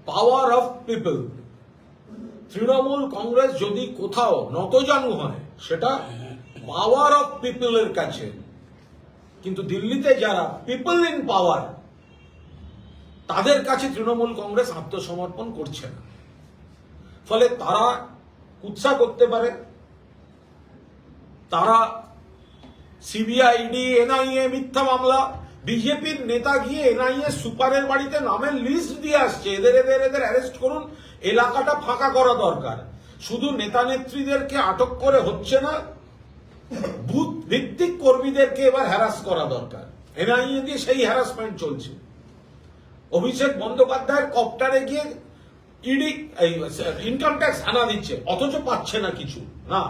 Power of people. Trinamool Congress যদি কোথাও নতজানু হয় সেটা পাওয়ার অফ পিপলের কাছে, কিন্তু দিল্লিতে যারা পিপল ইন পাওয়ার তাদের কাছে তৃণমূল কংগ্রেস আত্মসমর্পণ করছে না। ফলে তারা কুৎসা করতে পারে, তারা সিবিআই, ইডি, এনআইএ মিথ্যা মামলা, বিজেপির নেতা গিয়ে এনআইএ সুপারের বাড়িতে নামের লিস্ট দিয়ে আসছে, এদের অ্যারেস্ট করুন, এলাকাটা ফাঁকা করা দরকার। শুধু নেতা নেত্রীদেরকে আটক করে হচ্ছে না, বুথ ভিত্তিক কর্মীদেরকে এবার হ্যারাস করা দরকার। এনআইএ দিয়ে সেই হ্যারাসমেন্ট চলছে। অভিষেক বন্দ্যোপাধ্যায়ের কপ্টারে গিয়ে ইডি ইনকাম ট্যাক্স আনা দিচ্ছে, অথচ পাচ্ছে না কিছু না।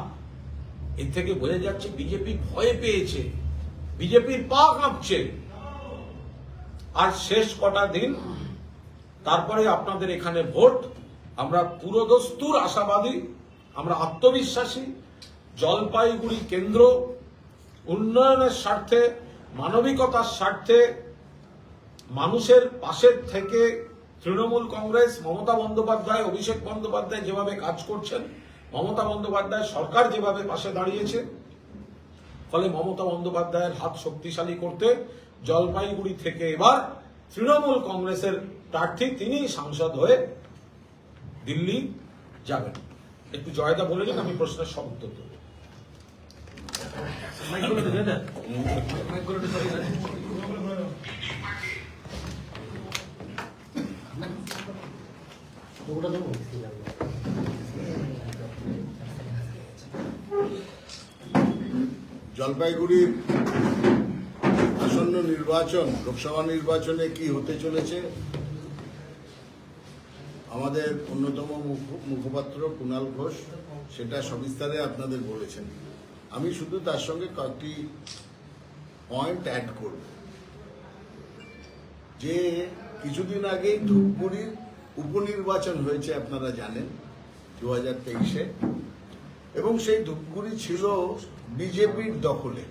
এর থেকে বোঝা যাচ্ছে বিজেপি ভয় পেয়েছে, বিজেপির পা কাঁপছে। আর শেষ কটা দিন, তারপরে আপনাদের এখানে ভোট। আমরা পুরোদস্তুর আশাবাদী, আমরা আত্মবিশ্বাসী। জলপাইগুড়ি কেন্দ্র উন্নয়নের স্বার্থে, মানবিকতার স্বার্থে, মানুষের পাশে থেকে তৃণমূল কংগ্রেস, মমতা বন্দ্যোপাধ্যায়, অভিষেক বন্দ্যোপাধ্যায় যেভাবে কাজ করছেন, মমতা বন্দ্যোপাধ্যায় সরকার যেভাবে পাশে দাঁড়িয়েছে, ফলে মমতা বন্দ্যোপাধ্যায়ের হাত শক্তিশালী করতে জলপাইগুড়ি থেকে এবার তৃণমূল কংগ্রেসের প্রার্থী তিনি সাংসদ হয়ে দিল্লি যাবেন। একটু জয়দা বলেছেন, আমি প্রশ্নের সব উত্তর দেব। জলপাইগুড়ির আসন্ন নির্বাচন, লোকসভা নির্বাচনে কি হতে চলেছে, আমাদের অন্যতম মুখপাত্র কুণাল ঘোষ সেটা সবিস্তারে আপনাদের বলেছেন। আমি শুধু তার সঙ্গে কয়েকটি পয়েন্ট অ্যাড করব। যে কিছুদিন আগেই ধূপগুড়ির উপনির্বাচন হয়েছে, আপনারা জানেন, 2023-এ, এবং সেই ধূপগুড়ি ছিল বিজেপির দখলে।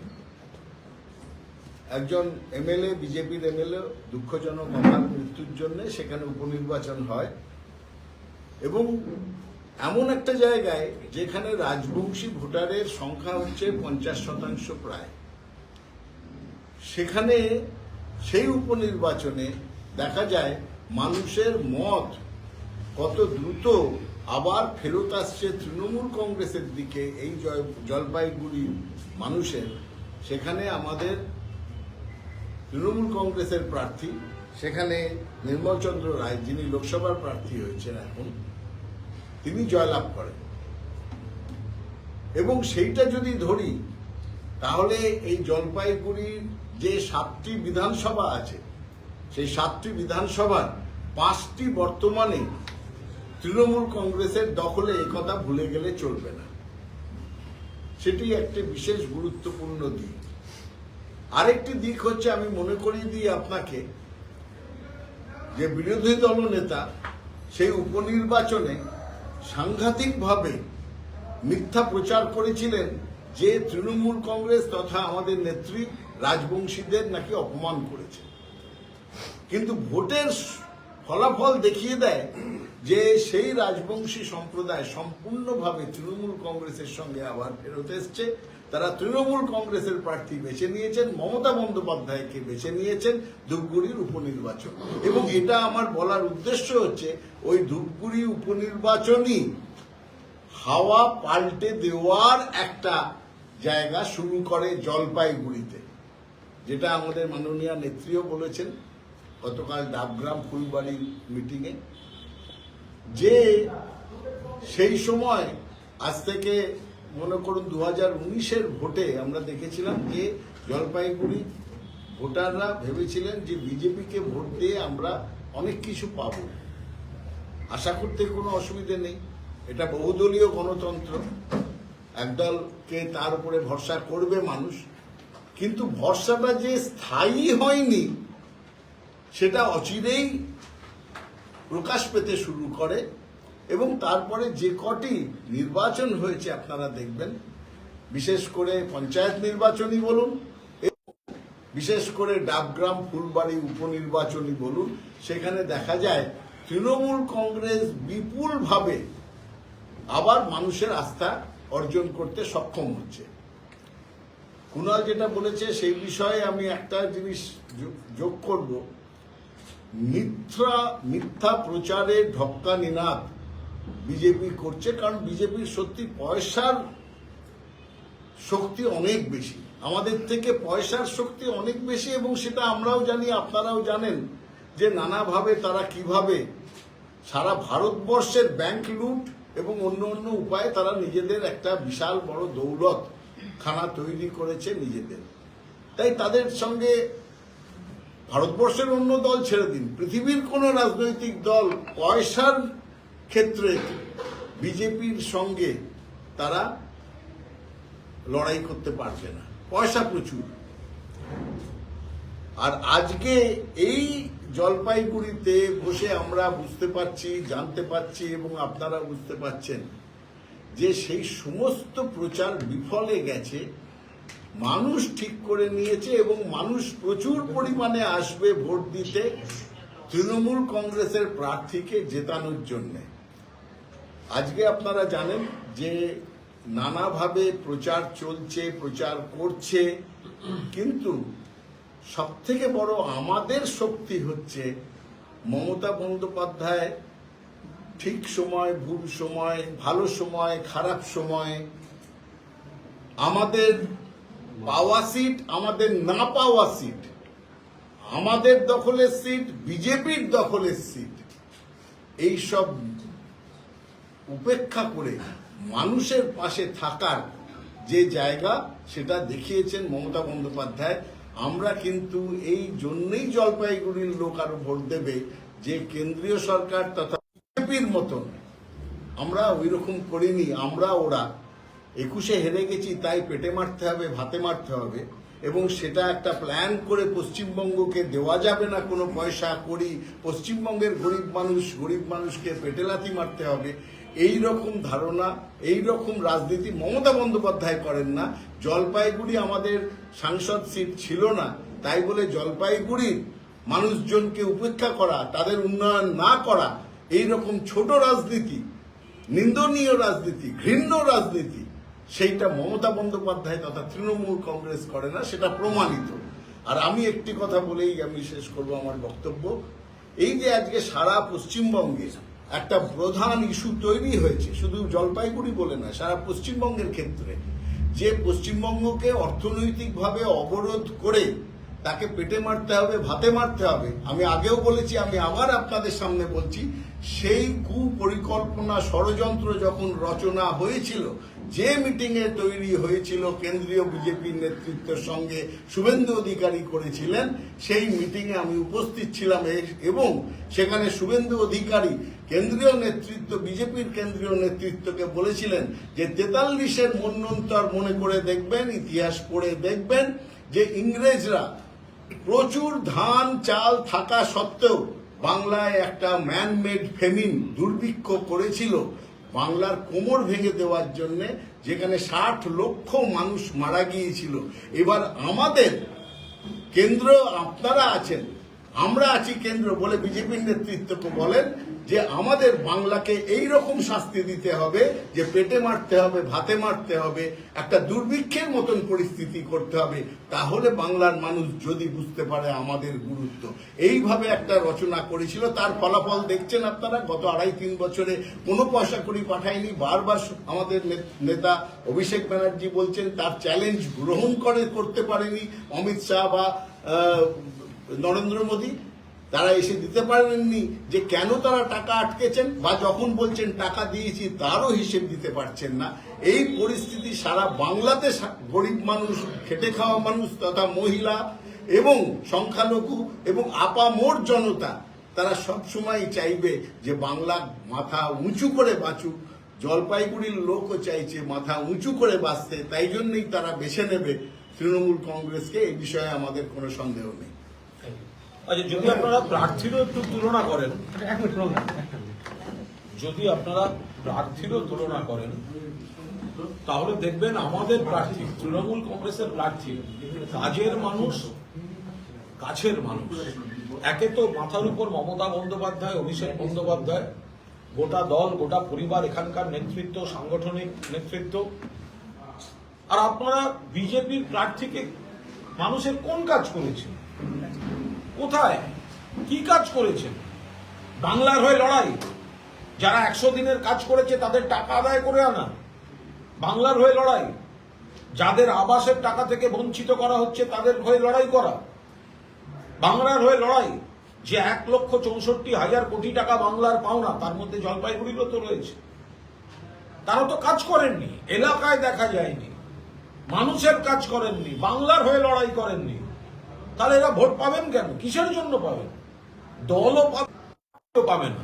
একজন এমএলএ, বিজেপির এমএলএ দুঃখজনক অকাল মৃত্যুর জন্য সেখানে উপনির্বাচন হয়, এবং এমন একটা জায়গায় যেখানে রাজবংশী ভোটারের সংখ্যা হচ্ছে 50% প্রায়। সেখানে সেই উপনির্বাচনে দেখা যায় মানুষের মত কত দ্রুত আবার ফেরত আসছে তৃণমূল কংগ্রেসের দিকে। এই জলপাইগুড়ির মানুষের, সেখানে আমাদের তৃণমূল কংগ্রেসের প্রার্থী, সেখানে নির্মল চন্দ্র রায়, যিনি লোকসভার প্রার্থী হয়েছেন এখন, তিনি জয়লাভ করেন। এবং সেইটা যদি ধরি, তাহলে এই জলপাইগুড়ির যে 7টি বিধানসভা আছে, সেই 7টি বিধানসভার 5টি বর্তমানে তৃণমূল কংগ্রেসের দখলে, একথা ভুলে গেলে চলবে না। সেটি একটি বিশেষ গুরুত্বপূর্ণ দিক। আরেকটি দিক হচ্ছে, আমি মনে করিয়ে দিই আপনাকে, যে বিরোধী দলনেতা সেই উপনির্বাচনে সাংঘাতিকভাবে মিথ্যা প্রচার করেছিলেন যে তৃণমূল কংগ্রেস তথা আমাদের নেত্রী রাজবংশীদের নাকি অপমান করেছে। কিন্তু ভোটের ফলাফল দেখিয়ে দেয় যে সেই রাজবংশী সম্প্রদায় সম্পূর্ণভাবে তৃণমূল কংগ্রেসের সঙ্গে আবার ফেরত এসছে। তারা তৃণমূল কংগ্রেসের প্রার্থী বেছে নিয়েছেন, মমতা বন্দ্যোপাধ্যায়কে বেছে নিয়েছেন ধূপগুড়ির উপনির্বাচন। এবং এটা আমার বলার উদ্দেশ্য হচ্ছে, ওই ধূপগুড়ি উপনির্বাচনই হাওয়া পাল্টে দেওয়ার একটা জায়গা শুরু করে জলপাইগুড়িতে, যেটা আমাদের মাননীয় নেত্রীও বলেছেন গতকাল ডাবগ্রাম ফুলবাড়ির মিটিংয়ে, যে সেই সময় আজ থেকে মনে করুন 2019-এর ভোটে আমরা দেখেছিলাম যে জলপাইগুড়ি ভোটাররা ভেবেছিলেন যে বিজেপিকে ভোট দিয়ে আমরা অনেক কিছু পাব। আশা করতে কোনো অসুবিধে নেই, এটা বহুদলীয় গণতন্ত্র, একদলকে তার উপরে ভরসা করবে মানুষ। কিন্তু ভরসাটা যে স্থায়ী হয়নি সেটা অচিরেই প্রকাশ পেতে শুরু করে। এবং তারপরে যে কটি নির্বাচন হয়েছে আপনারা দেখবেন, বিশেষ করে পঞ্চায়েত নির্বাচনই বলুন, বিশেষ করে ডাবগ্রাম ফুলবাড়ি উপনির্বাচনই বলুন, সেখানে দেখা যায় তৃণমূল কংগ্রেস বিপুলভাবে আবার মানুষের আস্থা অর্জন করতে সক্ষম হচ্ছে। কুণাল যেটা বলেছে সেই বিষয়ে আমি একটা জিনিস যোগ করব, মিথ্যা প্রচারে ঢক্কা নিনাদ বিজেপি করছে, কারণ বিজেপির সত্যি পয়সার শক্তি অনেক বেশি, আমাদের থেকে পয়সার শক্তি অনেক বেশি, এবং সেটা আমরাও জানি, আপনারাও জানেন যে নানাভাবে তারা কিভাবে সারা ভারতবর্ষের ব্যাংক লুট এবং অন্য অন্য উপায়ে তারা নিজেদের একটা বিশাল বড় দৌলত খানা তৈরি করেছে নিজেদের। তাই তাদের সঙ্গে ভারতবর্ষের অন্য দল ছেড়ে দিন, পৃথিবীর কোন রাজনৈতিক দল পয়সার ক্ষেত্রে বিজেপির সঙ্গে তারা লড়াই করতে পারবে না, পয়সা প্রচুর। আর আজকে এই জলপাইগুড়িতে বসে আমরা বুঝতে পারছি, জানতে পারছি, এবং আপনারা বুঝতে পারছেন যে সেই সমস্ত প্রচার বিফলে গেছে। মানুষ ঠিক করে নিয়েছে এবং মানুষ প্রচুর পরিমাণে আসবে ভোট দিতে তৃণমূল কংগ্রেসের প্রার্থীকে জেতানোর জন্য। আজকে আপনারা জানেন যে নানাভাবে প্রচার চলছে, প্রচার করছে, কিন্তু সবথেকে বড় আমাদের শক্তি হচ্ছে মমতা বন্দ্যোপাধ্যায় ঠিক সময়, ভুল সময়, ভালো সময়, খারাপ সময়, আমাদের পাওয়া সিট, আমাদের না পাওয়া সিট, আমাদের দখলের সিট, বিজেপির দখলের সিট, এই সব উপেক্ষা করে মানুষের পাশে থাকার যে জায়গা সেটা দেখিয়েছেন মমতা বন্দ্যোপাধ্যায়। আমরা কিন্তু এই জন্যই জলপাইগুড়ির লোক আরো ভোট দেবে যে কেন্দ্রীয় সরকার তথা বিজেপির মতন আমরা ওই রকম করিনি। আমরা ওরা 21-এ হেরে গেছি, তাই পেটে মারতে হবে, ভাতে মারতে হবে, এবং সেটা একটা প্ল্যান করে পশ্চিমবঙ্গকে দেওয়া যাবে না কোনো পয়সা করি, পশ্চিমবঙ্গের গরিব মানুষকে পেটে লাথি মারতে হবে, এই রকম ধারণা, এই রকম রাজনীতি মমতা বন্দ্যোপাধ্যায় করেন না। জলপাইগুড়ি আমাদের সাংসদ সিট ছিল না, তাই বলে জলপাইগুড়ির মানুষজনকে উপেক্ষা করা, তাদের উন্নয়ন না করা, এই রকম ছোট রাজনীতি, নিন্দনীয় রাজনীতি, ঘৃণ্য রাজনীতি, সেইটা মমতা বন্দ্যোপাধ্যায় তথা তৃণমূল কংগ্রেস করে না, সেটা প্রমাণিত। আর আমি একটি কথা বলেই আমি শেষ করব আমার বক্তব্য। এই যে আজকে সারা পশ্চিমবঙ্গে একটা প্রধান ইস্যু তৈরি হয়েছে, শুধু জলপাইগুড়ি বলে না, সারা পশ্চিমবঙ্গের ক্ষেত্রে, যে পশ্চিমবঙ্গকে অর্থনৈতিকভাবে অবরোধ করে তাকে পেটে মারতে হবে, ভাতে মারতে হবে। আমি আগেও বলেছি, আমি আবার আপনাদের সামনে বলছি, সেই কুপরিকল্পনা ষড়যন্ত্র যখন রচনা হয়েছিল, যে মিটিংয়ে তৈরি হয়েছিল কেন্দ্রীয় বিজেপির নেতৃত্বের সঙ্গে শুভেন্দু অধিকারী করেছিলেন, সেই মিটিংয়ে আমি উপস্থিত ছিলাম, এবং সেখানে শুভেন্দু অধিকারী কেন্দ্রীয় নেতৃত্ব, বিজেপির কেন্দ্রীয় নেতৃত্বকে বলেছিলেন যে 43-এর মন্বন্তর মনে করে দেখবেন, ইতিহাস পড়ে দেখবেন যে ইংরেজরা প্রচুর ধান চাল থাকা সত্ত্বেও বাংলায় একটা ম্যানমেড ফেমিন দুর্ভিক্ষ করেছিল বাংলার কোমর ভেঙে দেওয়ার জন্য, যেখানে 60 লক্ষ মানুষ মারা গিয়েছিল। এবার আমাদের কেন্দ্র, আপনারা আছেন, আমরা আছি কেন্দ্র বলে বিজেপির নেতৃত্বকে বলেন যে আমাদের বাংলাকে এই রকম শাস্তি দিতে হবে যে পেটে মারতে হবে, ভাতে মারতে হবে, একটা দুর্ভিক্ষের মতন পরিস্থিতি করতে হবে, তাহলে বাংলার মানুষ যদি বুঝতে পারে আমাদের গুরুত্ব। এইভাবে একটা রচনা করেছিল, তার ফলাফল দেখছেন আপনারা। গত 2.5-3 বছরে কোনো পয়সা কড়ি পাঠায়নি। বারবার আমাদের নেতা অভিষেক ব্যানার্জি বলছেন তার চ্যালেঞ্জ গ্রহণ করতে পারেনি অমিত শাহ বা নরেন্দ্র মোদী, তারা এসে দিতে পারেননি যে কেন তারা টাকা আটকেছেন, বা যখন বলছেন টাকা দিয়েছি তারও হিসেব দিতে পারছেন না। এই পরিস্থিতি সারা বাংলাতে গরিব মানুষ, খেটে খাওয়া মানুষ তথা মহিলা এবং সংখ্যালঘু এবং আপামোর জনতা, তারা সবসময় চাইবে যে বাংলা মাথা উঁচু করে বাঁচুক। জলপাইগুড়ির লোকও চাইছে মাথা উঁচু করে বাঁচতে, তাই জন্যই তারা বেছে নেবে তৃণমূল কংগ্রেসকে। এই বিষয়ে আমাদের কোনো সন্দেহ নেই। আচ্ছা, যদি আপনারা প্রার্থীরও একটু তুলনা করেন, তাহলে দেখবেন আমাদের প্রার্থী, তৃণমূল কংগ্রেসের প্রার্থী, কাজের মানুষ, কাছের মানুষ, একে তো মাথার উপর মমতা বন্দ্যোপাধ্যায়, অভিষেক বন্দ্যোপাধ্যায়, গোটা দল, গোটা পরিবার, এখানকার নেতৃত্ব, সাংগঠনিক নেতৃত্ব। আর আপনারা বিজেপির প্রার্থীকে মানুষের কোন কাজ করেছেন? কোথায় কি কাজ করেছেন? বাংলার হয়ে লড়াই, যারা 100 দিনের কাজ করেছে তাদের টাকা আদায় করে আনা, বাংলার হয়ে লড়াই, যাদের আবাসের টাকা থেকে বঞ্চিত করা হচ্ছে তাদের হয়ে লড়াই করা, বাংলার হয়ে লড়াই, যে 1,64,000 কোটি টাকা বাংলার পাওনা, তার মধ্যে জলপাইগুড়িরও তো রয়েছে। তারা তো কাজ করেননি, এলাকায় দেখা যায়নি, মানুষের কাজ করেননি, বাংলার হয়ে লড়াই করেননি। তাহলে এরা ভোট পাবেন কেন? কিসের জন্য পাবেন? দলও পাবে না।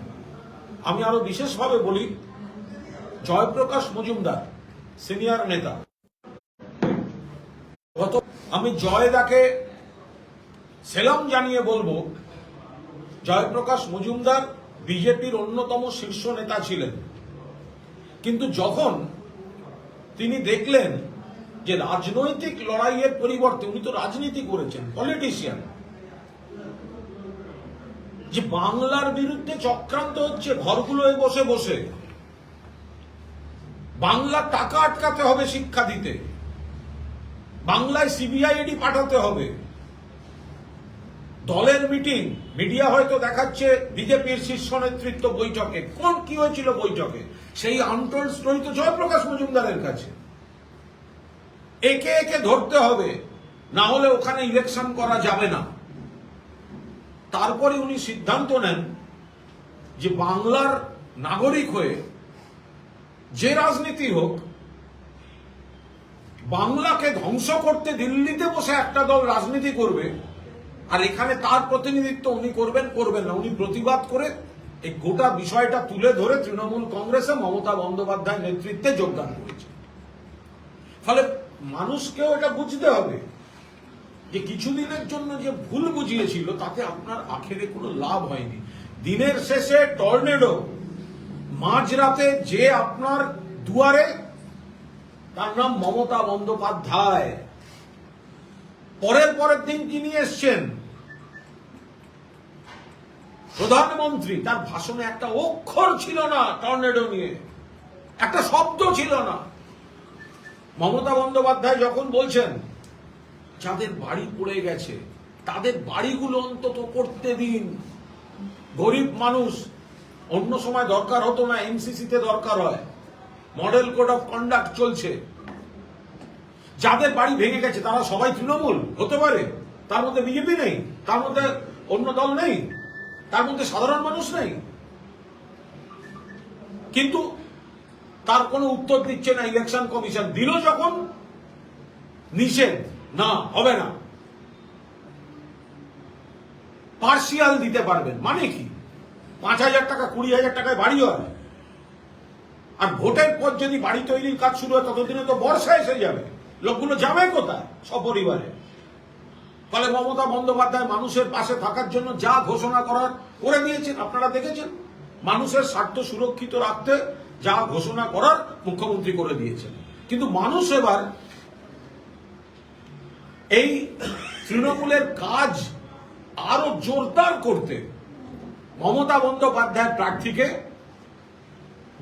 আমি আরো বিশেষভাবে বলি, জয়প্রকাশ মজুমদার সিনিয়র নেতা, আমি জয়দাকে সেলাম জানিয়ে বলবো, জয়প্রকাশ মজুমদার বিজেপির অন্যতম শীর্ষ নেতা ছিলেন, কিন্তু যখন তিনি দেখলেন যে রাজনৈতিক লড়াইয়ের পরিবর্তে, উনি তো রাজনীতি করেছেন, পলিটিশিয়ান, যে বাংলার বিরুদ্ধে চক্রান্ত হচ্ছে ঘরগুলোয় বসে বসে, বাংলা টাকা আটকাতে হবে শিক্ষা দিতে, বাংলায় সিবিআইডি পাঠাতে হবে, দলের মিটিং, মিডিয়া হয়তো দেখাচ্ছে বিজেপির শীর্ষ নেতৃত্ব বৈঠকে, কোন কি হয়েছিল বৈঠকে, সেই আনটোল্ড স্টোরি তো জয়প্রকাশ মজুমদারের কাছে। একে একে ধরতে হবে, না হলে ওখানে ইলেকশন করা যাবে না। তারপরে উনি সিদ্ধান্ত নেন যে বাংলার নাগরিক হয়ে যে রাজনীতি হোক, বাংলাকে ধ্বংস করতে দিল্লিতে বসে একটা দল রাজনীতি করবে, আর এখানে তার প্রতিনিধিত্ব উনি করবেন না। উনি প্রতিবাদ করে এই গোটা বিষয়টা তুলে ধরে তৃণমূল কংগ্রেসে মমতা বন্দ্যোপাধ্যায় নেতৃত্বে যোগদান করেছে। ফলে মানুষকেও এটা বুঝতে হবে যে কিছুদিনের জন্য যে ভুল বুঝিয়েছিল তাতে আপনার আখেরে কোনো লাভ হয়নি। দিনের শেষে টর্নেডো মাঝরাতে যে আপনার দুয়ারে, তার নাম মমতা বন্দ্যোপাধ্যায়। পরের দিন কি নিয়ে এসছেন? প্রধানমন্ত্রী, তার ভাষণে একটা অক্ষর ছিল না টর্নেডো নিয়ে, একটা শব্দ ছিল না। মমতা বন্দ্যোপাধ্যায় যখন বলছেন যাদের বাড়ি পড়ে গেছে তাদের বাড়িগুলো অন্তত করতে দিন, গরিব মানুষ, অন্য সময় দরকার হতো না, এমসিসিতে দরকার হয়, মডেল কোড অফ কন্ডাক্ট চলছে। যাদের বাড়ি ভেঙে গেছে তারা সবাই তৃণমূল হতে পারে, তার মধ্যে বিজেপি নেই, তার মধ্যে অন্য দল নেই, তার মধ্যে সাধারণ মানুষ নেই, কিন্তু তার কোনো উত্তর দিচ্ছে না ইলেকশন কমিশন। দিল যখন নিষেধ, না হবে না, পার্সিয়াল দিতে পারবেন। মানে কি? 5,000 টাকা 20,000 টাকায় বাড়ি হয়, আর ভোটের পর যদি বাড়ি তৈরির কাজ শুরু হয় ততদিনে তো বর্ষা এসে যাবে, লোকগুলো যাবে কোথায় সপরিবারে? ফলে মমতা বন্দ্যোপাধ্যায় মানুষের পাশে থাকার জন্য যা ঘোষণা করার করে দিয়েছেন, আপনারা দেখেছেন, মানুষের স্বার্থ সুরক্ষিত রাখতে যা ঘোষণা করার মুখ্যমন্ত্রী করে দিয়েছেন। কিন্তু মানুষ এবার এই তৃণমূলের কাজ আরো জোরদার করতে মমতা বন্দ্যোপাধ্যায় প্রার্থীকে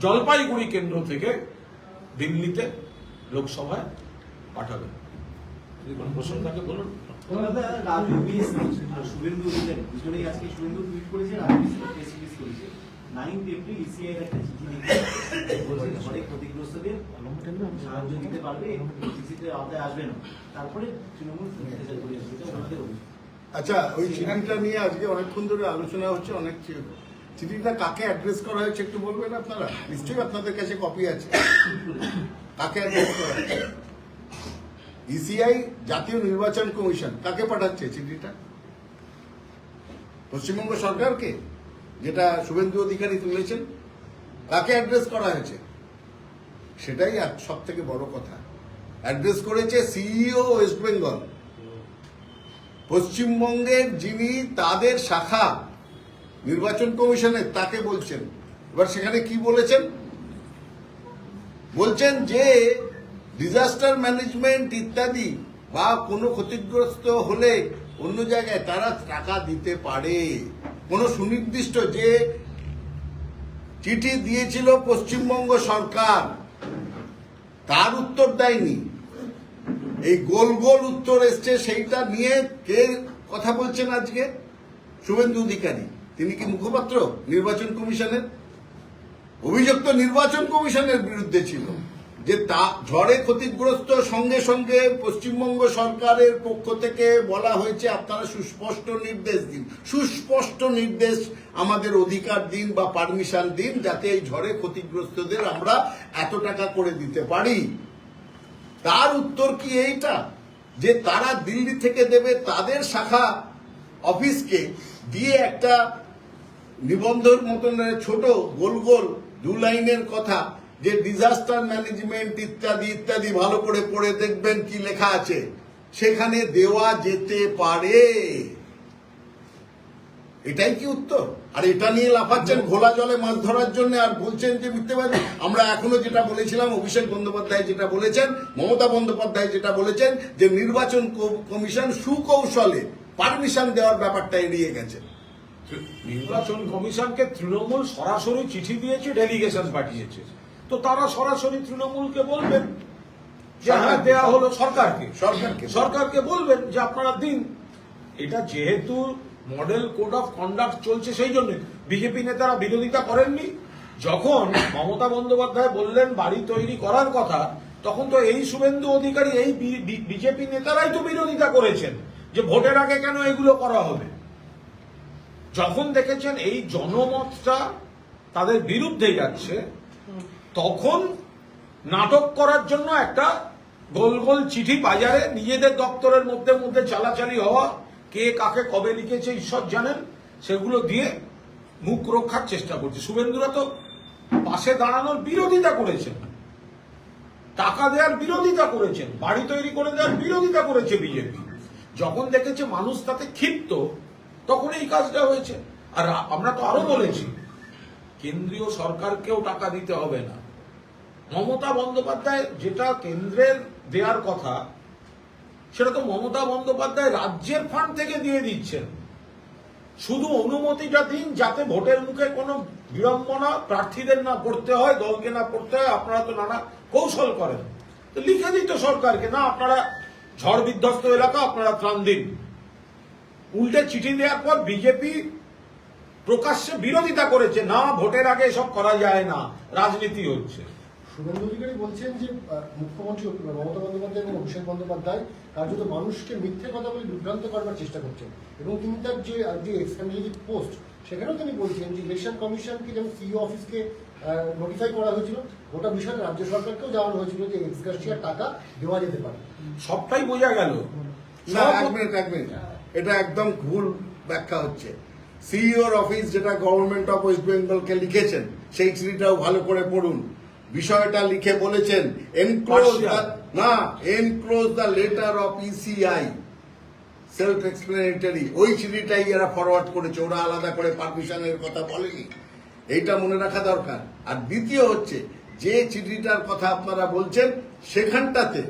জলপাইগুড়ি কেন্দ্র থেকে দিল্লিতে লোকসভায় পাঠাবেন। যদি কোনো প্রশ্ন থাকে বলুন। শুভেন্দু আজকে শুভেন্দু টুইট করেছে, করেছে 9th এপ্রিল ইসিআই একটা চিঠি লিখে অনেক ক্ষতিগ্রস্তদের সাহায্য দিতে পারবে, ইসিতে আওতায় আসবে না। তারপরে তৃণমূল ওনাদের আচ্ছা, ওই চিঠিটা নিয়ে আজকে অনেকক্ষণ ধরে আলোচনা হচ্ছে, অনেক চিঠিটা কাকে অ্যাড্রেস করা হয়েছে একটু বলবেন আপনারা? নিশ্চয়ই আপনাদের কাছে কপি আছে। কাকে অ্যাড্রেস করা হয়েছে? ইসিআই, জাতীয় নির্বাচন কমিশন, কাকে পাঠাচ্ছে চিঠিটা? পশ্চিমবঙ্গ সরকারকে, যেটা শুভেন্দু অধিকারী তুলেছেন। কাকে অ্যাড্রেস করা হয়েছে সেটাই সব থেকে বড় কথা। অ্যাড্রেস করেছে সিইও ওয়েস্ট বেঙ্গল, পশ্চিমবঙ্গের যিনি তাদের শাখা নির্বাচন কমিশনের, তাকে বলছেন। এবার সেখানে কি বলেছেন? বলছেন যে ডিজাস্টার ম্যানেজমেন্ট ইত্যাদি বা কোনো ক্ষতিগ্রস্ত হলে অন্য জায়গায় তারা টাকা দিতে পারে। কোনো সুনির্দিষ্ট যে চিঠি দিয়েছিল পশ্চিমবঙ্গ সরকার তার উত্তর দেয়নি, এই গোল গোল উত্তর এসছে, সেইটা নিয়ে কে কথা বলছেন আজকে? শুভেন্দু অধিকারী। তিনি কি মুখপাত্র নির্বাচন কমিশনের? অভিযোগ তো নির্বাচন কমিশনের বিরুদ্ধে ছিল যে তা ঝড়ে ক্ষতিগ্রস্ত সঙ্গে সঙ্গে পশ্চিমবঙ্গ সরকারের পক্ষ থেকে বলা হয়েছে আপনারা সুস্পষ্ট নির্দেশ দিন, সুস্পষ্ট নির্দেশ আমাদের অধিকার দিন বা পারমিশন দিন, যাতে এই ঝড়ে ক্ষতিগ্রস্তদের আমরা এত টাকা করে দিতে পারি। তার উত্তর কি এইটা যে তারা দিল্লি থেকে দেবে তাদের শাখা অফিসকে দিয়ে একটা নিবন্ধের মতন ছোট গোল গোল 2 লাইনের কথা যে ডিজাস্টার ম্যানেজমেন্ট ইত্যাদি ইত্যাদি, ভালো করে পড়ে দেখবেন কি লেখা আছে, সেখানে দেওয়া যেতে পারে। এটাই কি উত্তর? আর এটা নিয়ে লাফাচ্ছেন ঘোলা জলে মাছ ধরার জন্য, আর বলছেন যে মিথ্যেবাদী। আমরা এখনো যেটা বলেছিলাম, অভিষেক বন্দ্যোপাধ্যায় যেটা বলেছেন, মমতা বন্দ্যোপাধ্যায় যেটা বলেছেন, যে নির্বাচন কমিশন সুকৌশলে পারমিশন দেওয়ার ব্যাপারটা এড়িয়ে গেছে। নির্বাচন কমিশনকে তৃণমূল সরাসরি চিঠি দিয়েছে, ডেলিগেশন পাঠিয়েছে, তো তারা সরাসরি তৃণমূলকে বলবেন যে হ্যাঁ দেয়া হলো, সরকারকে বলবেন যে আপনারা দিন। এটা যেহেতু মডেল কোড অফ কন্ডাক্ট চলছে, সেই জন্য বিজেপি নেতারা বিরোধিতা করেননি। যখন মমতা বন্দ্যোপাধ্যায় বললেন বাড়ি তৈরি করার কথা, তখন তো এই শুভেন্দু অধিকারী, এই বিজেপি নেতারাই তো বিরোধিতা করেছেন যে ভোটের আগে কেন এগুলো করা হবে। যখন দেখেছেন এই জনমতটা তাদের বিরুদ্ধে যাচ্ছে, তখন নাটক করার জন্য একটা গোল গোল চিঠি বাজারে নিজেদের দপ্তরের মধ্যে মধ্যে চালাচালি হওয়া, কে কাকে কবে লিখেছে ঈশ্বর জানেন, সেগুলো দিয়ে মুখ রক্ষার চেষ্টা করছে। শুভেন্দুরা তো পাশে দাঁড়ানোর বিরোধিতা করেছেন, টাকা দেওয়ার বিরোধিতা করেছেন, বাড়ি তৈরি করে দেওয়ার বিরোধিতা করেছে বিজেপি। যখন দেখেছে মানুষ তাতে ক্ষিপ্ত, তখন এই কাজটা হয়েছে। আর আমরা তো আরো বলেছি, কেন্দ্রীয় সরকারকেও টাকা দিতে হবে না। মমতা বন্দ্যোপাধ্যায় যেটা কেন্দ্রের দেওয়ার কথা, সেটা তো মমতা বন্দ্যোপাধ্যায় রাজ্যের ফান্ড থেকে দিয়ে দিচ্ছেন। শুধু অনুমতিটা দিন, যাতে ভোটের মুখে কোনো বিড়ম্বনা প্রার্থীদের না পড়তে হয়, দলকে না পড়তে হয়। আপনারা তো নানা কৌশল করেন, তো লিখে দিত সরকারকে, না আপনারা ঝড় বিধ্বস্ত এলাকা, আপনারা ত্রাণ দিন। উল্টে চিঠি দেওয়ার পর বিজেপি প্রকাশ্যে বিরোধিতা করেছে, না ভোটের আগে এসব করা যায় না, রাজনীতি হচ্ছে। শুভেন্দু অধিকারী বলছেন যে মুখ্যমন্ত্রী মমতা বন্দ্যোপাধ্যায় এবং অভিষেক বন্দ্যোপাধ্যায় কার্যত মানুষকে মিথ্যে কথা বলে বিভ্রান্ত করবার চেষ্টা করছেন, এবং তিনি তার যে এক্সফ্যামিলি পোস্ট, সেখানেও তিনি বলছেন যে ইলেকশন কমিশনকে যেমন সিইও অফিসকে নোটিফাই করা হয়েছিল, গোটা বিষয়ে রাজ্য সরকারকেও জানানো হয়েছিল যে এক্সগ্রাসিয়ার টাকা দেওয়া যেতে পারে। সবটাই বোঝা গেল। না, এক মিনিট, এটা একদম ভুল ব্যাখ্যা হচ্ছে। সিইওর অফিস যেটা গভর্নমেন্ট অফ ওয়েস্ট বেঙ্গলকে লিখেছেন, সেই চিঠিটাও ভালো করে পড়ুন। বিষয়টা লিখে বলেছেন enclose the letter of ECI, self explanatory. ওই চিঠিটাই এরা ফরওয়ার্ড করেছে, ওরা আলাদা করে পারমিশনের কথা বলেনি। এইটা মনে রাখা দরকার। আর দ্বিতীয় হচ্ছে, যে চিঠিটার কথা আপনারা বলছেন, সেখানটাতে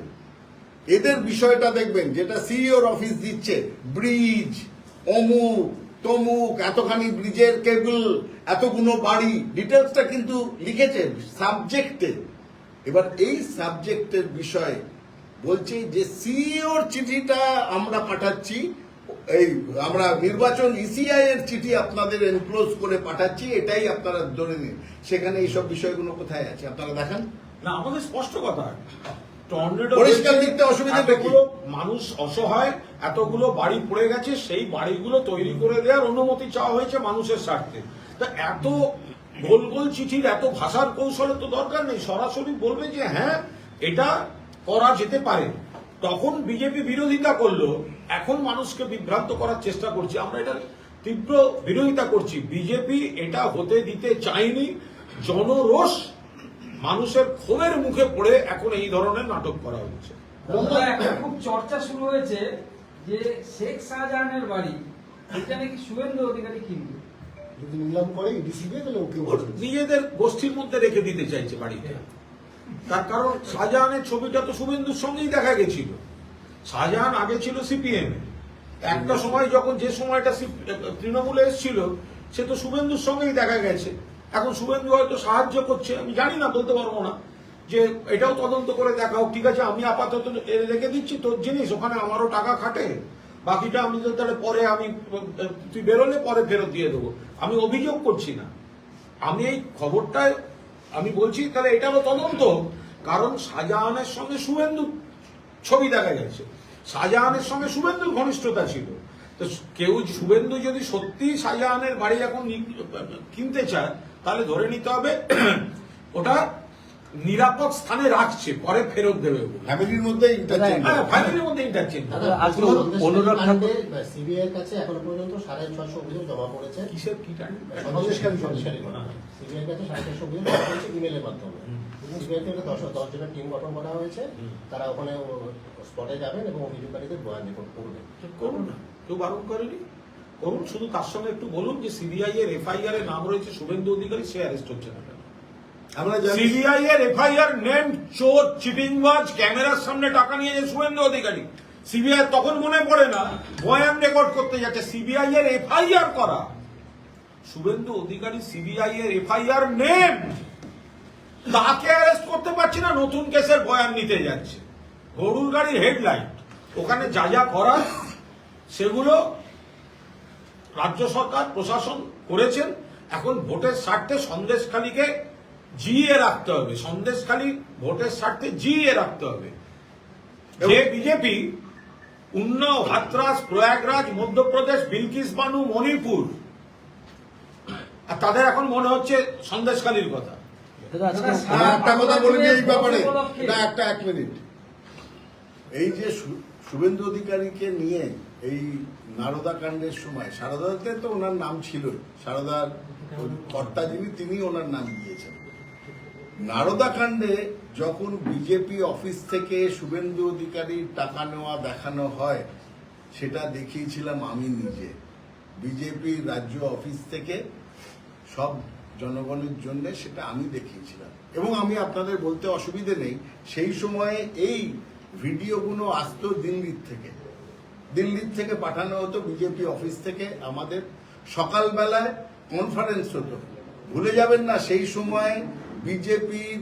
এদের বিষয়টা দেখবেন, যেটা সিইওর অফিস দিচ্ছে, ব্রিজ অমুক তমুক, এতখানি ব্রিজের কেবল, এতগুলো বাড়ি, ডিটেলসটা কিন্তু লিখেছে সাবজেক্টে। এবার এই সাবজেক্টের বিষয়ে বলছি যে সিইওর চিঠিটা আমরা পাঠাচ্ছি, এই আমরা নির্বাচন ইসিআই এর চিঠি আপনাদের এনক্লোজ করে পাঠাচ্ছি, এটাই আপনারা ধরে নিন। সেখানে এইসব বিষয়গুলো কোথায় আছে আপনারা দেখান না। আমাদের স্পষ্ট কথা, পরিষ্কার দিকতে অসুবিধা এতগুলো মানুষ অসহায়, এতগুলো বাড়ি পড়ে গেছে, সেই বাড়িগুলো তৈরি করে দেওয়ার অনুমতি চাওয়া হয়েছে মানুষের স্বার্থে। তা এত গোল গোল চিঠির এত ভাষার কৌশলের তো দরকার নেই, সরাসরি বলবে যে হ্যাঁ এটা করা যেতে পারে। তখন বিজেপি বিরোধিতা করলো, এখন মানুষকে বিভ্রান্ত করার চেষ্টা করছে। আমরা এটা তীব্র বিরোধিতা করছি। বিজেপি এটা হতে দিতে চায়নি। জনরোষ, মানুষের ক্ষোভের মুখে পড়ে এখন এই ধরনের নাটক করা হচ্ছে। একটা খুব চর্চা শুরু হয়েছে যে শেখ শাহজাহানের বাড়ি, এটা নাকি শুভেন্দু অধিকারী কিনবে। যদি নিলাম করে ইডিসিবে, তাহলে ওকে নিজেদের গোষ্ঠীর মধ্যে রেখে দিতে চাইছে বাড়িতে। তার কারণ শাহজাহানের ছবিটা তো শুভেন্দুর সঙ্গেই দেখা গেছিল। শাহজাহান আগে ছিল সিপিএম, একটা সময় যখন যে সময়টা তৃণমূলে এসেছিল সে তো শুভেন্দুর সঙ্গেই দেখা গেছে। এখন শুভেন্দু হয়তো সাহায্য করছে, আমি জানি না, বলতে পারবো না, যে এটাও তদন্ত করে দেখা হোক। ঠিক আছে, আমি আপাতত রেখে দিচ্ছি তোর জিনিস, ওখানে আমারও টাকা খাটে, বাকিটা আমি তো তাহলে পরে তুই বেরোলে পরে ফেরত দিয়ে দেবো। আমি অভিযোগ করছি না, আমি এই খবরটায় আমি বলছি তাহলে এটারও তদন্ত। কারণ শাহজাহানের সঙ্গে শুভেন্দুর ছবি দেখা গেছে, শাহজাহানের সঙ্গে শুভেন্দুর ঘনিষ্ঠতা ছিল। তো কেউ শুভেন্দু যদি সত্যি শাহজাহানের বাড়ি এখন কিনতে চায়, তাহলে ধরে নিতে হবে ওটা নিরাপদ স্থানে রাখছে, পরে ফেরত দেবে। ফ্যামিলির মধ্যে ইন্টারচেঞ্জ, হ্যাঁ, ফ্যামিলির মধ্যে ইন্টারচেঞ্জ। অনুরাগ ঠাকুর সিবিআই এর কাছে এখনো পর্যন্ত 650 অভিযোগ জমা পড়েছে। কিসের কি টাইম? সন্দেশখালী সিবিআই এর কাছে 650 অভিযোগ জমা পড়েছে ইমেলের মাধ্যমে। সিবিআই থেকে 10 জনের টিম গঠন করা হয়েছে, তারা ওখানে স্পটে যাবেন এবং অভিযোগকারীদের বয়ান রেকর্ড করবেন। করুন না, কেউ বারণ করেনি, করুন। শুধু তার সঙ্গে একটু বলুন যে সিবিআই এর এফআইআর এর নাম রয়েছে শুভেন্দু অধিকারী, সে অ্যারেস্ট হচ্ছে না কেন? আমরা জানি সিবিআই এর এফআইআর নেম চোর, চিটিংবাজ, ক্যামেরার সামনে টাকা নিয়ে যে শুভেন্দু অধিকারী, সিবিআই তখন মনে পড়ে না বয়ান রেকর্ড করতে যাচ্ছে। সিবিআই এর এফআইআর করা শুভেন্দু অধিকারী, সিবিআই এর এফআইআর নেম, তাকে অ্যারেস্ট করতে পারছি না, নতুন কেসের বয়ান নিতে যাচ্ছে। গরুর গাড়ির হেডলাইট, ওখানে যা যা করার সেগুলো রাজ্য সরকার প্রশাসন করেছেন। এখন ভোটের স্বার্থে সন্দেশখালীকে জিইয়ে রাখতে হবে, সন্দেশখালী ভোটের স্বার্থে জিইয়ে রাখতে হবে। যে বিজেপি উন্নাও, হাথরাস, প্রয়াগরাজ, মধ্যপ্রদেশ, বিলকিস বানু, মণিপুর, আর তাদের এখন মনে হচ্ছে সন্দেশখালীর কথা। একটা কথা বলে দিই এই ব্যাপারে, এক মিনিট। এই যে শুভেন্দু অধিকারীকে নিয়ে এই নারদা কাণ্ডের সময়, সারদাতে তো ওনার নাম ছিল, সারদার কর্তা যিনি, তিনি ওনার নাম দিয়েছেন। নারদা কাণ্ডে যখন বিজেপি অফিস থেকে শুভেন্দু অধিকারীর টাকা নেওয়া দেখানো হয়, সেটা দেখিয়েছিলাম আমি নিজে। বিজেপির রাজ্য অফিস থেকে সব জনগণের জন্য সেটা আমি দেখিয়েছিলাম, এবং আমি আপনাদের বলতে অসুবিধে নেই, সেই সময়ে এই ভিডিওগুলো আসতো দিল্লির থেকে পাঠানো হতো বিজেপি অফিস থেকে। আমাদের সকালবেলায় কনফারেন্স হতো, ভুলে যাবেন না সেই সময় বিজেপির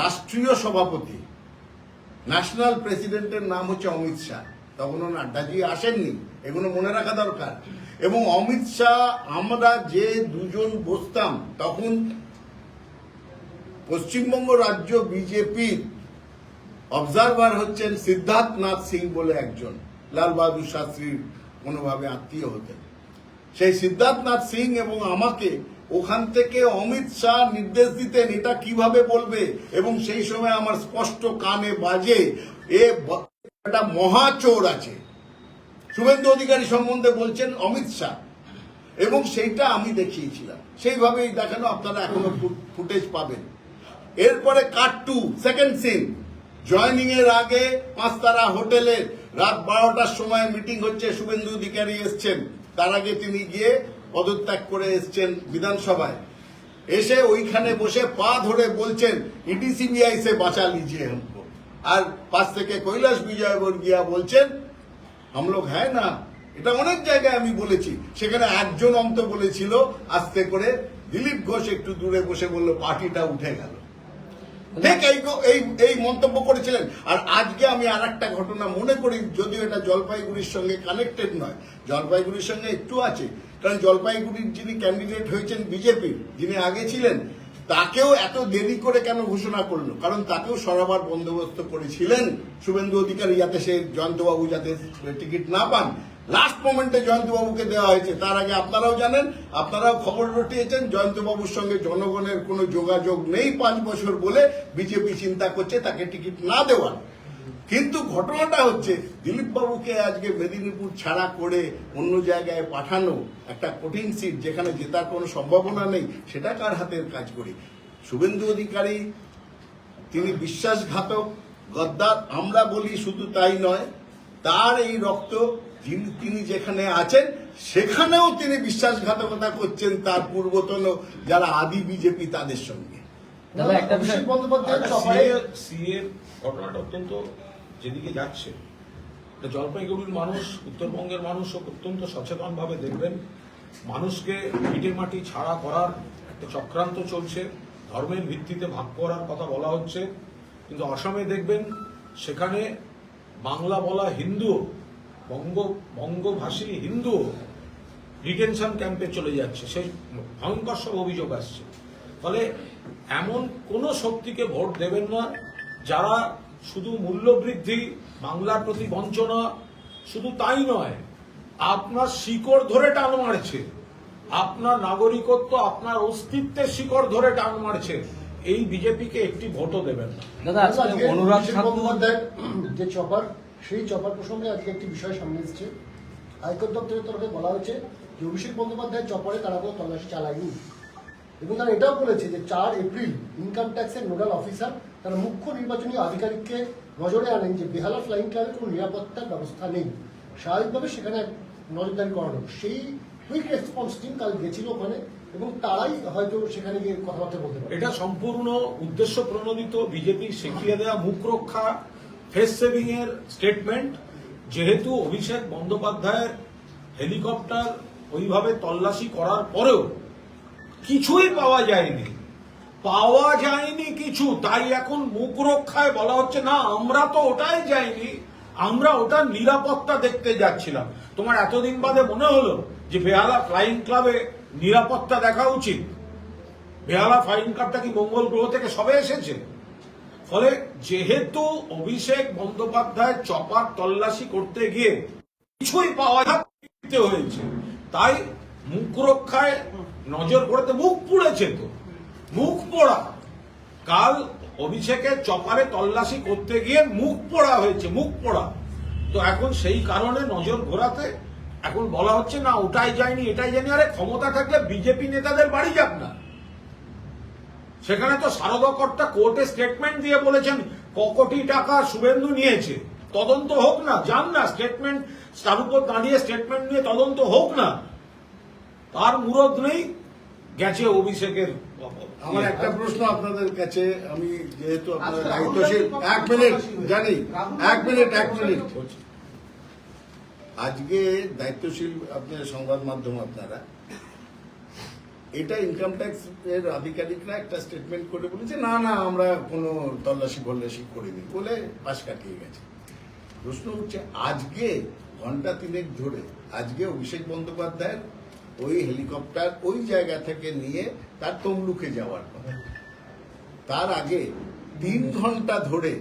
রাষ্ট্রীয় সভাপতি, ন্যাশনাল প্রেসিডেন্টের নাম হচ্ছে অমিত শাহ। তখন নাড্ডাজি আসেননি, এগুলো মনে রাখা দরকার। এবং অমিত শাহ, আমরা যে দুজন বসতাম তখন, পশ্চিমবঙ্গ রাজ্য বিজেপির অবজারভার হচ্ছেন সিদ্ধার্থ নাথ সিং বলে একজন, লাল বাহাদুর শাস্ত্রীর কোনোভাবে আত্মীয় হতেন। সেই সিদ্ধার্থ নাথ সিং এবং আমাকে ওখান থেকে অমিত শাহ নির্দেশ দিতেন এটা কিভাবে বলবে, এবং সেই সময় আমার স্পষ্ট কানে বাজে একটা মহাচোর আছে, শুভেন্দু অধিকারী সম্বন্ধে বলছেন অমিত শাহ, এবং সেইটা আমি দেখিয়েছিলাম। সেইভাবেই দেখানো, আপনারা এখনো ফুটেজ পাবেন। এরপরে কাট টু সেকেন্ড সিন, জয়নিং এর আগে 5 তারা হোটেলে রাত 12টার সময় মিটিং হচ্ছে, শুভেন্দু অধিকারী এসছেন, তার আগে তিনি গিয়ে পদত্যাগ করে এসছেন বিধানসভায়, এসে ওইখানে বসে পা ধরে বলছেন ইডি সিবিআই সে বাঁচা লিজিয়ে हमको। আর পাশ থেকে কৈলাস বিজয়বর্গীয়া বলছেন हम लोग है ना। এটা অনেক জায়গায় আমি বলেছি, সেখানে একজন অন্ত বলেছিল আস্তে করে, দিলীপ ঘোষ একটু দূরে বসে বলল পার্টিটা উঠে গেল। ঠিক এই মন্তব্য করেছিলেন। আর আজকে আমি আর একটা ঘটনা মনে করি, যদিও এটা জলপাইগুড়ির সঙ্গে কানেক্টেড নয়, জলপাইগুড়ির সঙ্গে একটু আছে, কারণ জলপাইগুড়ির যিনি ক্যান্ডিডেট হয়েছেন বিজেপির, যিনি আগে ছিলেন, তাকেও এত দেরি করে কেন ঘোষণা করলো? কারণ তাকেও সরাবার বন্দোবস্ত করেছিলেন শুভেন্দু অধিকারী, যাতে সে জয়ন্তবাবু যাতে টিকিট না পান। লাস্ট মোমেন্টে জয়ন্তবাবুকে দেওয়া হয়েছে। তার আগে আপনারাও জানেন, আপনারাও খবর রটিয়েছেন, জয়ন্তবাবুর সঙ্গে জনগণের কোনো যোগাযোগ নেই 5 বছর বলে বিজেপি চিন্তা করছে তাকে টিকিট না দেওয়ার। কিন্তু ঘটনাটা হচ্ছে, দিলীপ বাবুকে আজকে মেদিনীপুর ছাড়া করে অন্য জায়গায় পাঠানো, একটা কঠিন সিট যেখানে জেতার কোনো সম্ভাবনা নেই, সেটা কার হাতের কাজ করি? শুভেন্দু অধিকারী, তিনি বিশ্বাসঘাতক, গদ্দার। আমরা বলি শুধু তাই নয়, তার এই রক্ত, তিনি যেখানে আছেন সেখানেও তিনি বিশ্বাসঘাতকতা করছেন তার পূর্বতন যারা আদি বিজেপি তাদের সঙ্গে। অভিষেক বন্দ্যোপাধ্যায় সিএর ঘটনাটা অত্যন্ত যেদিকে যাচ্ছে, জলপাইগুড়ির মানুষ, উত্তরবঙ্গের মানুষও অত্যন্ত সচেতনভাবে দেখবেন। মানুষকে ভিটেমাটি ছাড়া করার একটা চক্রান্ত চলছে, ধর্মের ভিত্তিতে ভাগ করার কথা বলা হচ্ছে, কিন্তু অসমে দেখবেন সেখানে বাংলা বলা হিন্দু, বঙ্গভাষী হিন্দু ডিটেনশন ক্যাম্পে চলে যাচ্ছে, সেই ভয়ঙ্কর সব অভিযোগ আসছে। ফলে এমন কোন শক্তিকে ভোট দেবেন না যারা শুধু মূল্যবৃদ্ধি, বাংলার প্রতি বঞ্চনা, শুধু তাই নয়, আপনার শিকড় ধরে টান মারছে, আপনার নাগরিকত্ব, আপনার অস্তিত্বের শিকড় ধরে টান মারছে। এই বিজেপিকে একটি ভোটও দেবেন না। দাদা আজকে আজকে অনুরাগ অভিষেক ঠাকুর বন্দ্যোপাধ্যায়ের যে চপার, সেই চপার প্রসঙ্গে আজকে একটি বিষয় সামনে এসেছে। আয়কর দপ্তরের তরফে বলা হয়েছে যে অভিষেক বন্দ্যোপাধ্যায়ের চপারে তারা কোনো তল্লাশি চালায়নি, এবং তারা এটাও বলেছে যে 4 এপ্রিল ইনকাম ট্যাক্সের নোডাল অফিসার তারা মুখ্য নির্বাচনী আধিকারিককে নজরে আনেন যে বেহালা ফ্লাইং ক্লাবে কোনো নিরাপত্তার ব্যবস্থা নেই, স্বাভাবিকভাবে সেখানে নজরদারি করানো। সেই কুইক রেসপন্স টিম কাল গেছিল ওখানে, এবং তারাই হয়তো সেখানে গিয়ে কথাবার্তা বলতে পারে। এটা সম্পূর্ণ উদ্দেশ্য প্রণোদিত, বিজেপি শিখিয়ে দেওয়া মুখ রক্ষা, ফেস সেভিং এর স্টেটমেন্ট। যেহেতু অভিষেক বন্দ্যোপাধ্যায়ের হেলিকপ্টার ওইভাবে তল্লাশি করার পরেও কিছুই পাওয়া যায়নি কিছু, তাই এখন মুখ রক্ষায় বলা হচ্ছে না আমরা তো ওটাই যাইনি, আমরা ওটার নিরাপত্তা দেখতে যাচ্ছিলাম। তোমার এতদিন বাদে মনে হলো যে বেহালা ফ্লাইং ক্লাবে নিরাপত্তা দেখা উচিত? বেহালা ফ্লাইং ক্লাবটা কি মঙ্গল গ্রহ থেকে সবে এসেছে? ফলে যেহেতু অভিষেক বন্দ্যোপাধ্যায় চপার তল্লাশি করতে গিয়ে কিছুই পাওয়া যেতে হয়েছে, তাই মুখ রক্ষায় নজর পড়তে মুখ পুড়েছে, তো মুখ পোড়া। কাল অভিষেকের চপারে তল্লাশি করতে গিয়ে মুখ পোড়া হয়েছে, মুখ পোড়া। তো এখন সেই কারণে নজর ঘোরাতে এখন বলা হচ্ছে না ওটাই যায়নি এটাই যায়নি। আরে ক্ষমতা থাকলে বিজেপি নেতাদের বাড়ি যাক না। সেখানে তো শারদা কর্তা কোর্টে স্টেটমেন্ট দিয়ে বলেছেন ক কোটি টাকা শুভেন্দু নিয়েছে, তদন্ত হোক না, যান না স্টেটমেন্ট, তার উপর দাঁড়িয়ে স্টেটমেন্ট নিয়ে তদন্ত হোক না। তার মুরদ নেই, গেছে অভিষেকের। আমার একটা প্রশ্ন আপনাদের কাছে, আমি যেহেতু আপনাদের দায়িত্বশীল, 1 মিনিট জানি, 1 মিনিট আজকে দায়িত্বশীল আপনার সংবাদ মাধ্যম, আপনারা এটা ইনকাম ট্যাক্স এর আধিকারিকরা একটা স্টেটমেন্ট করে বলেছে না না আমরা কোনো তল্লাশি ফল্লাশি করিনি বলে পাশ কাটিয়ে গেছে। প্রশ্ন হচ্ছে আজকে ঘন্টা 3 ধরে আজকে অভিষেক বন্দ্যোপাধ্যায়ের ওই হেলিকপ্টার ওই জায়গা থেকে নিয়ে তার তমলুকে যাওয়ার কথা, তার আগে 3 ঘন্টা ধরে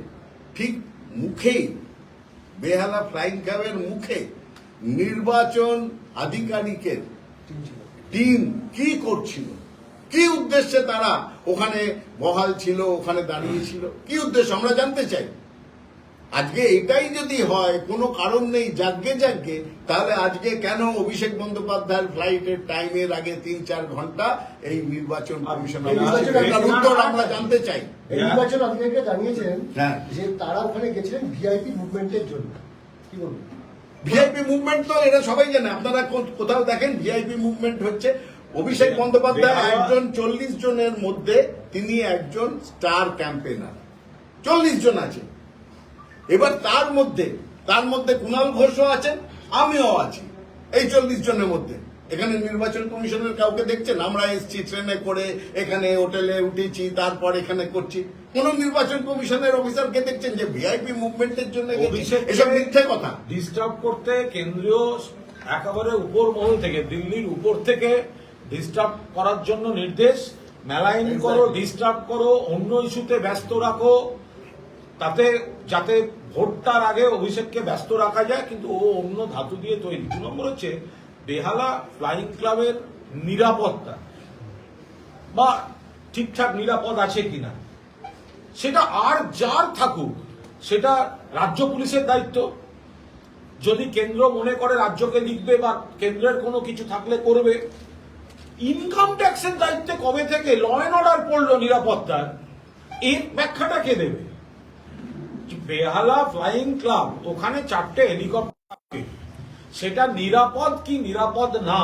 ঠিক মুখেই বেহালা ফ্লাইং ক্লাবের মুখে নির্বাচন আধিকারিকের টিম কি করছিল, কি উদ্দেশ্যে তারা ওখানে বহাল ছিল, ওখানে দাঁড়িয়েছিল, কি উদ্দেশ্য আমরা জানতে চাই। আজকে এটাই যদি হয়, কোনো কারণ নেই জাগ্গে, তাহলে আজকে কেন অভিষেক বন্দ্যোপাধ্যায়ের ফ্লাইটের টাইমের আগে 3-4 ঘন্টা এই নির্বাচন কমিশনার উত্তর আমরা জানতে চাই। নির্বাচন আধিকারিকরা জানিয়েছেন হ্যাঁ, যে তারা ওখানে গেছিলেন ভিআইপি মুভমেন্টের জন্য। কি বলবেন? ভিআইপি মুভমেন্ট তো এটা সবাই জানে, আপনারা কোথাও দেখেন ভিআইপি মুভমেন্ট হচ্ছে? অভিষেক বন্দ্যোপাধ্যায় একজন 40 জনের মধ্যে তিনি একজন স্টার ক্যাম্পেনার, 40 জন আছে। এবার তার মধ্যে কুণাল ঘোষও আছেন, আমিও আছি এই 40 জনের মধ্যে। এখানে নির্বাচন কমিশনের কাউকে দেখছেন? আমরা এসছি ট্রেনে করে, এখানে হোটেলে উঠেছি, তারপর এখানে করছি। কোন নির্বাচন কমিশনের অফিসারকে দেখছেন যে ভিআইপি মুভমেন্টের জন্য? এসব মিথ্যে কথা। ডিস্টার্ব করতে কেন্দ্রীয় একেবারে উপর মহল থেকে, দিল্লির উপর থেকে ডিস্টার্ব করার জন্য নির্দেশ। মেলাইন করো, ডিস্টার্ব করো, অন্য ইস্যুতে ব্যস্ত রাখো, তাতে যাতে ভোটটার আগে অভিষেককে ব্যস্ত রাখা যায়, কিন্তু ও অন্য ধাতু দিয়ে তৈরি। 2 নম্বর হচ্ছে বেহালা ফ্লাইং ক্লাবের নিরাপত্তা বা ঠিকঠাক নিরাপদ আছে কিনা, সেটা আর যার থাকুক, সেটা রাজ্য পুলিশের দায়িত্ব। যদি কেন্দ্র মনে করে রাজ্যকে লিখবে বা কেন্দ্রের কোনো কিছু থাকলে করবে। ইনকাম ট্যাক্সের দায়িত্বে কবে থেকে ল অ্যান্ড অর্ডার পড়লো নিরাপত্তার? এর ব্যাখ্যাটা কে দেবে? বেহালা ফ্লাইং ক্লাব, ওখানে 4টে হেলিকপ্টার, সেটা নিরাপদ কি নিরাপদ না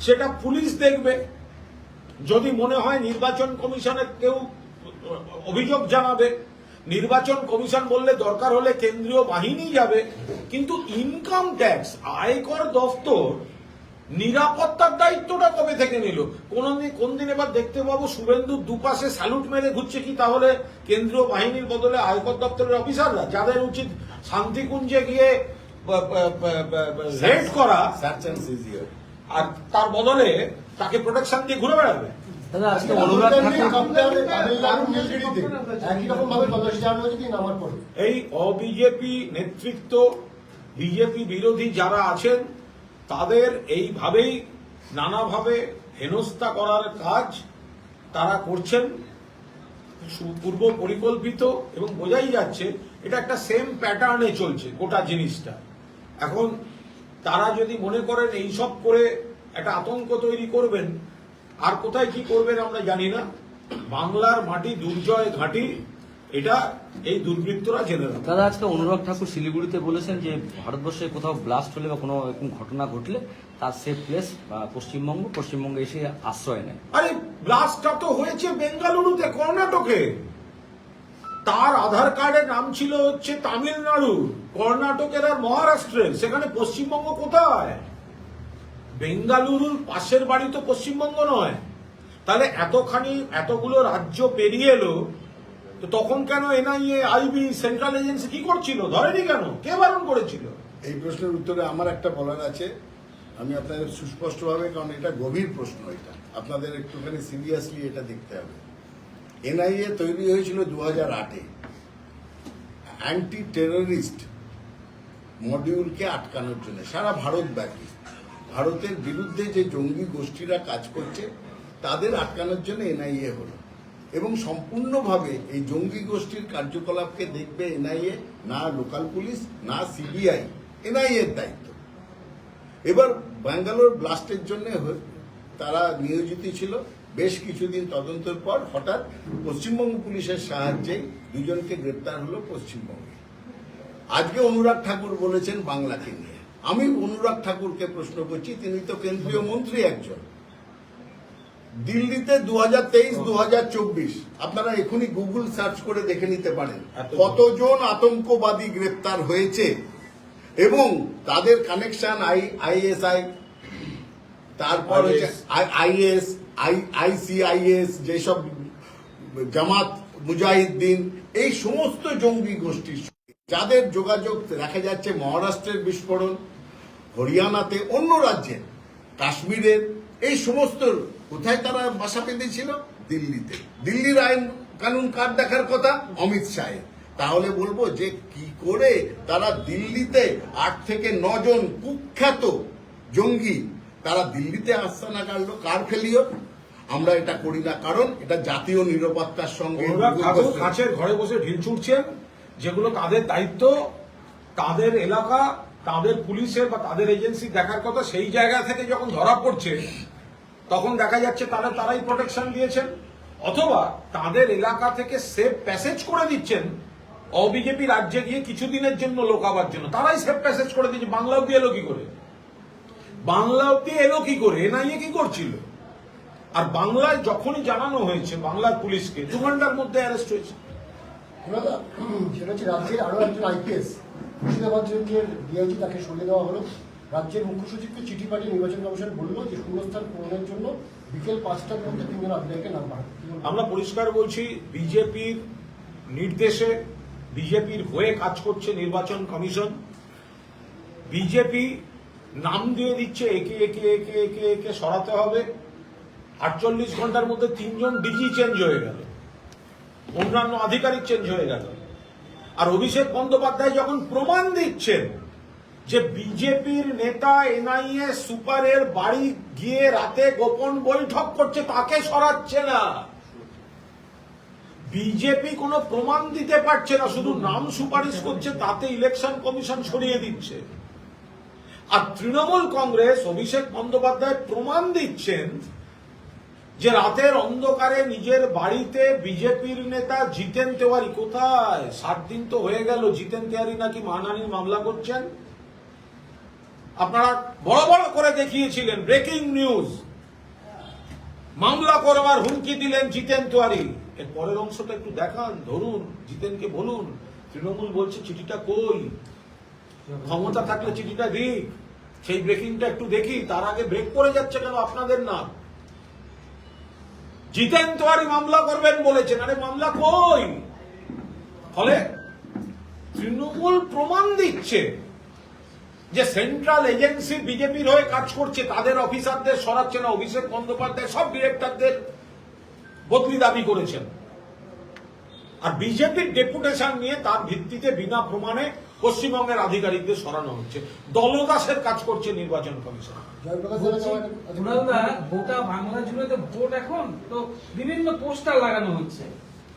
সেটা পুলিশ দেখবে। যদি মনে হয় নির্বাচন কমিশনের কেউ অভিযোগ জানাবে, নির্বাচন কমিশন বললে দরকার হলে কেন্দ্রীয় বাহিনী যাবে, কিন্তু ইনকাম ট্যাক্স আয়কর দফতর নিরাপত্তার দায়িত্বটা কবে থেকে নিল? কোন দিন এবার দেখতে পাবো শুভেন্দুর দুপাশে স্যালুট মেরে ঘুরছে কি তাহলে কেন্দ্রীয় বাহিনীর বদলে আয়কর দপ্তরের অফিসাররা, যাদের উচিত শান্তিকুঞ্জে গিয়ে রেড করা, সার্চ অ্যান্ড সিজিআর, আর তার বদলে তাকে প্রোটেকশন দিয়ে ঘুরে বেড়াবে। দাদা আজকে অনুরাগ একই রকম ভাবে তল্লাশি চালানো হয়েছে কি নামার পরে। এই অবিজেপি নেতৃত্ব, বিজেপি বিরোধী যারা আছেন, তাদের এইভাবেই নানাভাবে হেনস্থা করার কাজ তারা করছেন, পূর্ব পরিকল্পিত, এবং বোঝাই যাচ্ছে এটা একটা সেম প্যাটার্নে চলছে গোটা জিনিসটা। এখন তারা যদি মনে করেন এইসব করে একটা আতঙ্ক তৈরি করবেন, আর কোথায় কি করবেন আমরা জানি না। বাংলার মাটি দুর্জয় ঘাঁটি, এটা এই দুর্বৃত্তরা জেনে রাখে। দাদা আজকে অনুরাগ ঠাকুর শিলিগুড়িতে বলেছেন যে ভারতবর্ষে কোথাও ব্লাস্ট হলে বা কোনো এরকম ঘটনা ঘটলে তার সেফ প্লেস পশ্চিমবঙ্গে এসে আশ্রয় নেয়। আরে ব্লাস্টটা তো হয়েছে বেঙ্গালুরুতে, কর্ণাটকে। তার আধার কার্ডের নাম ছিল হচ্ছে তামিলনাড়ু, কর্ণাটকের আর মহারাষ্ট্রের, সেখানে পশ্চিমবঙ্গ কোথায়? বেঙ্গালুরুর পাশের বাড়ি তো পশ্চিমবঙ্গ নয়। তাহলে এতগুলো রাজ্য পেরিয়ে এলো, তো তখন কেন এনআইএ, আইবি, সেন্ট্রাল এজেন্সি কি করছিল? ধরেনি কেন? কে বারণ করেছিল? এই প্রশ্নের উত্তরে আমার একটা বলার আছে, আমি আপনাদের সুস্পষ্টভাবে, কারণ এটা গভীর প্রশ্ন, এটা আপনাদের একটুখানি সিরিয়াসলি এটা দেখতে হবে। এনআইএ তৈরি হয়েছিল 2008-এ অ্যান্টি টেররিস্ট মডিউলকে আটকানোর জন্য সারা ভারতব্যাপী। ভারতের বিরুদ্ধে যে জঙ্গি গোষ্ঠীরা কাজ করছে তাদের আটকানোর জন্য এনআইএ হলো, এবং সম্পূর্ণভাবে এই জঙ্গি গোষ্ঠীর কার্যকলাপকে দেখবে এনআইএ, না লোকাল পুলিশ, না সিবিআই, এনআইএর দায়িত্ব। এবার ব্যাঙ্গালোর ব্লাস্টের জন্য তারা নিয়োজিত ছিল। বেশ কিছুদিন তদন্তের পর হঠাৎ পশ্চিমবঙ্গ পুলিশের সাহায্যে দুজনকে গ্রেপ্তার হলো পশ্চিমবঙ্গে। আজকে অনুরাগ ঠাকুর বলেছেন বাংলাকে নিয়ে। আমি অনুরাগ ঠাকুরকে প্রশ্ন করছি, তিনি তো কেন্দ্রীয় মন্ত্রী একজন। দিল্লিতে 2023-2024 আপনারা এখনই গুগল সার্চ করে দেখে নিতে পারেন কতজন আতঙ্কবাদী গ্রেপ্তার হয়েছে এবং তাদের কানেকশন আইএসআই, তারপর হচ্ছে আইএস, আইসিআইএস, যেসব জামাত মুজাহিদ্দিন, এই সমস্ত জঙ্গি গোষ্ঠীর যাদের যোগাযোগ দেখা যাচ্ছে মহারাষ্ট্রের বিস্ফোরণ, হরিয়ানাতে, অন্য রাজ্যে, কাশ্মীরের, এই সমস্ত কোথায় তারা বাসা বেঁধেছিল? দিল্লিতে। দিল্লির আইন কানুন কার দেখার কথা? অমিত শাহের। তাহলে বলবো যে কি করে তারা দিল্লিতে 8 থেকে 9 জন কুখ্যাত জঙ্গি তারা দিল্লিতে আস্তানা গাড়লো, কার ফেলিও? আমরা এটা করি না, কারণ এটা জাতীয় নিরাপত্তার সঙ্গে। কাছের ঘরে বসে ঢিল ছুটছেন, যেগুলো তাদের দায়িত্ব, তাদের এলাকা, তাদের পুলিশের বা তাদের এজেন্সি দেখার কথা, সেই জায়গা থেকে যখন ধরা পড়ছে তখন দেখা যাচ্ছে তারাই প্রোটেকশন দিয়েছেন, অথবা তাদের এলাকা থেকে সেফ প্যাসেজ করে দিচ্ছেন অবিজেপি রাজ্যে গিয়ে কিছুদিনের জন্য লোকাবার জন্য। তারাই সেফ প্যাসেজ করে দিচ্ছে। বাংলা অব্দি এলো কি করে? বাংলা অব্দি এলো কি করে? এনআইএ কি করছিল? আর বাংলায় যখনই জানানো হয়েছে বাংলার পুলিশকে, 2 ঘন্টার মধ্যে অ্যারেস্ট হয়েছে। সেটা হচ্ছে রাজ্যের আরো একজন আইপিএস মুর্শিদাবাদ রেঞ্জের ডিআইজি, তাকে সরিয়ে দেওয়া হলো। রাজ্যের মুখ্য সচিবকে চিঠি পাঠিয়ে নির্বাচন কমিশন বলল যে শূন্যস্থান পূরণের জন্য বিকেল 5টার মধ্যে 3 জন আধিকারিককে নাম পাঠাতে। আমরা পরিষ্কার বলছি, বিজেপির নির্দেশে, বিজেপির হয়ে কাজ করছে নির্বাচন কমিশন। বিজেপি নাম দিয়ে দিচ্ছে একে একে একে একে একে সরাতে হবে। 48 ঘন্টার মধ্যে 3 জন ডিজি চেঞ্জ হয়ে গেল, অন্যান্য আধিকারিক চেঞ্জ হয়ে গেল। আর অভিষেক বন্দ্যোপাধ্যায় যখন প্রমাণ দিচ্ছেন যে বিজেপির নেতা এনআইএ সুপারের বাড়ি গিয়ে রাতে গোপন বৈঠক করছে, তাকে সরাচ্ছে না। বিজেপি কোনো প্রমাণ দিতে পারছে না, শুধু নাম সুপারিশ করছে, তাতে ইলেকশন কমিশন সরিয়ে দিচ্ছে। আর তৃণমূল কংগ্রেস, অভিষেক বন্দ্যোপাধ্যায় প্রমাণ দিচ্ছেন যে রাতের অন্ধকারে নিজের বাড়িতে বিজেপির নেতা জিতেন তেওয়ারি কোথায়? 7 দিন তো হয়ে গেল, জিতেন তেওয়ারি নাকি মানহানির মামলা করছেন। আপনারা বড় বড় করে দেখিয়েছিলেন, ব্রেকিং নিউজ, মামলা করবার হুমকি দিলেন জিতেন তেওয়ারি। এর পরের অংশটা একটু দেখান, ধরুন, জিতেনকে বলুন তৃণমূল বলছে চিঠিটা কই, ক্ষমতা থাকলে চিঠিটা দিক, সেই ব্রেকিংটা একটু দেখি। তার আগে ব্রেক করে যাচ্ছে কেন আপনাদের না? জিতেন তোয়ারি মামলা করবেন বলেছেন, আরে মামলা কই? ফলে তৃণমূল প্রমাণ দিচ্ছে যে সেন্ট্রাল এজেন্সি বিজেপির হয়ে কাজ করছে, তাদের অফিসারদের সরাচ্ছে না। অভিষেক বন্দ্যোপাধ্যায় সব ডিরেক্টরদের বদলি দাবি করেছেন, আর বিজেপির ডেপুটেশন নিয়ে তার ভিত্তিতে বিনা প্রমাণে পশ্চিমবঙ্গের আধিকারিকদের সরানো হচ্ছে। দলদাসের কাজ করছে নির্বাচন কমিশন। জয়প্রকাশ কুণালদা, গোটা বাংলা জুড়ে তো ভোট এখন, তো বিভিন্ন পোস্টার লাগানো হচ্ছে,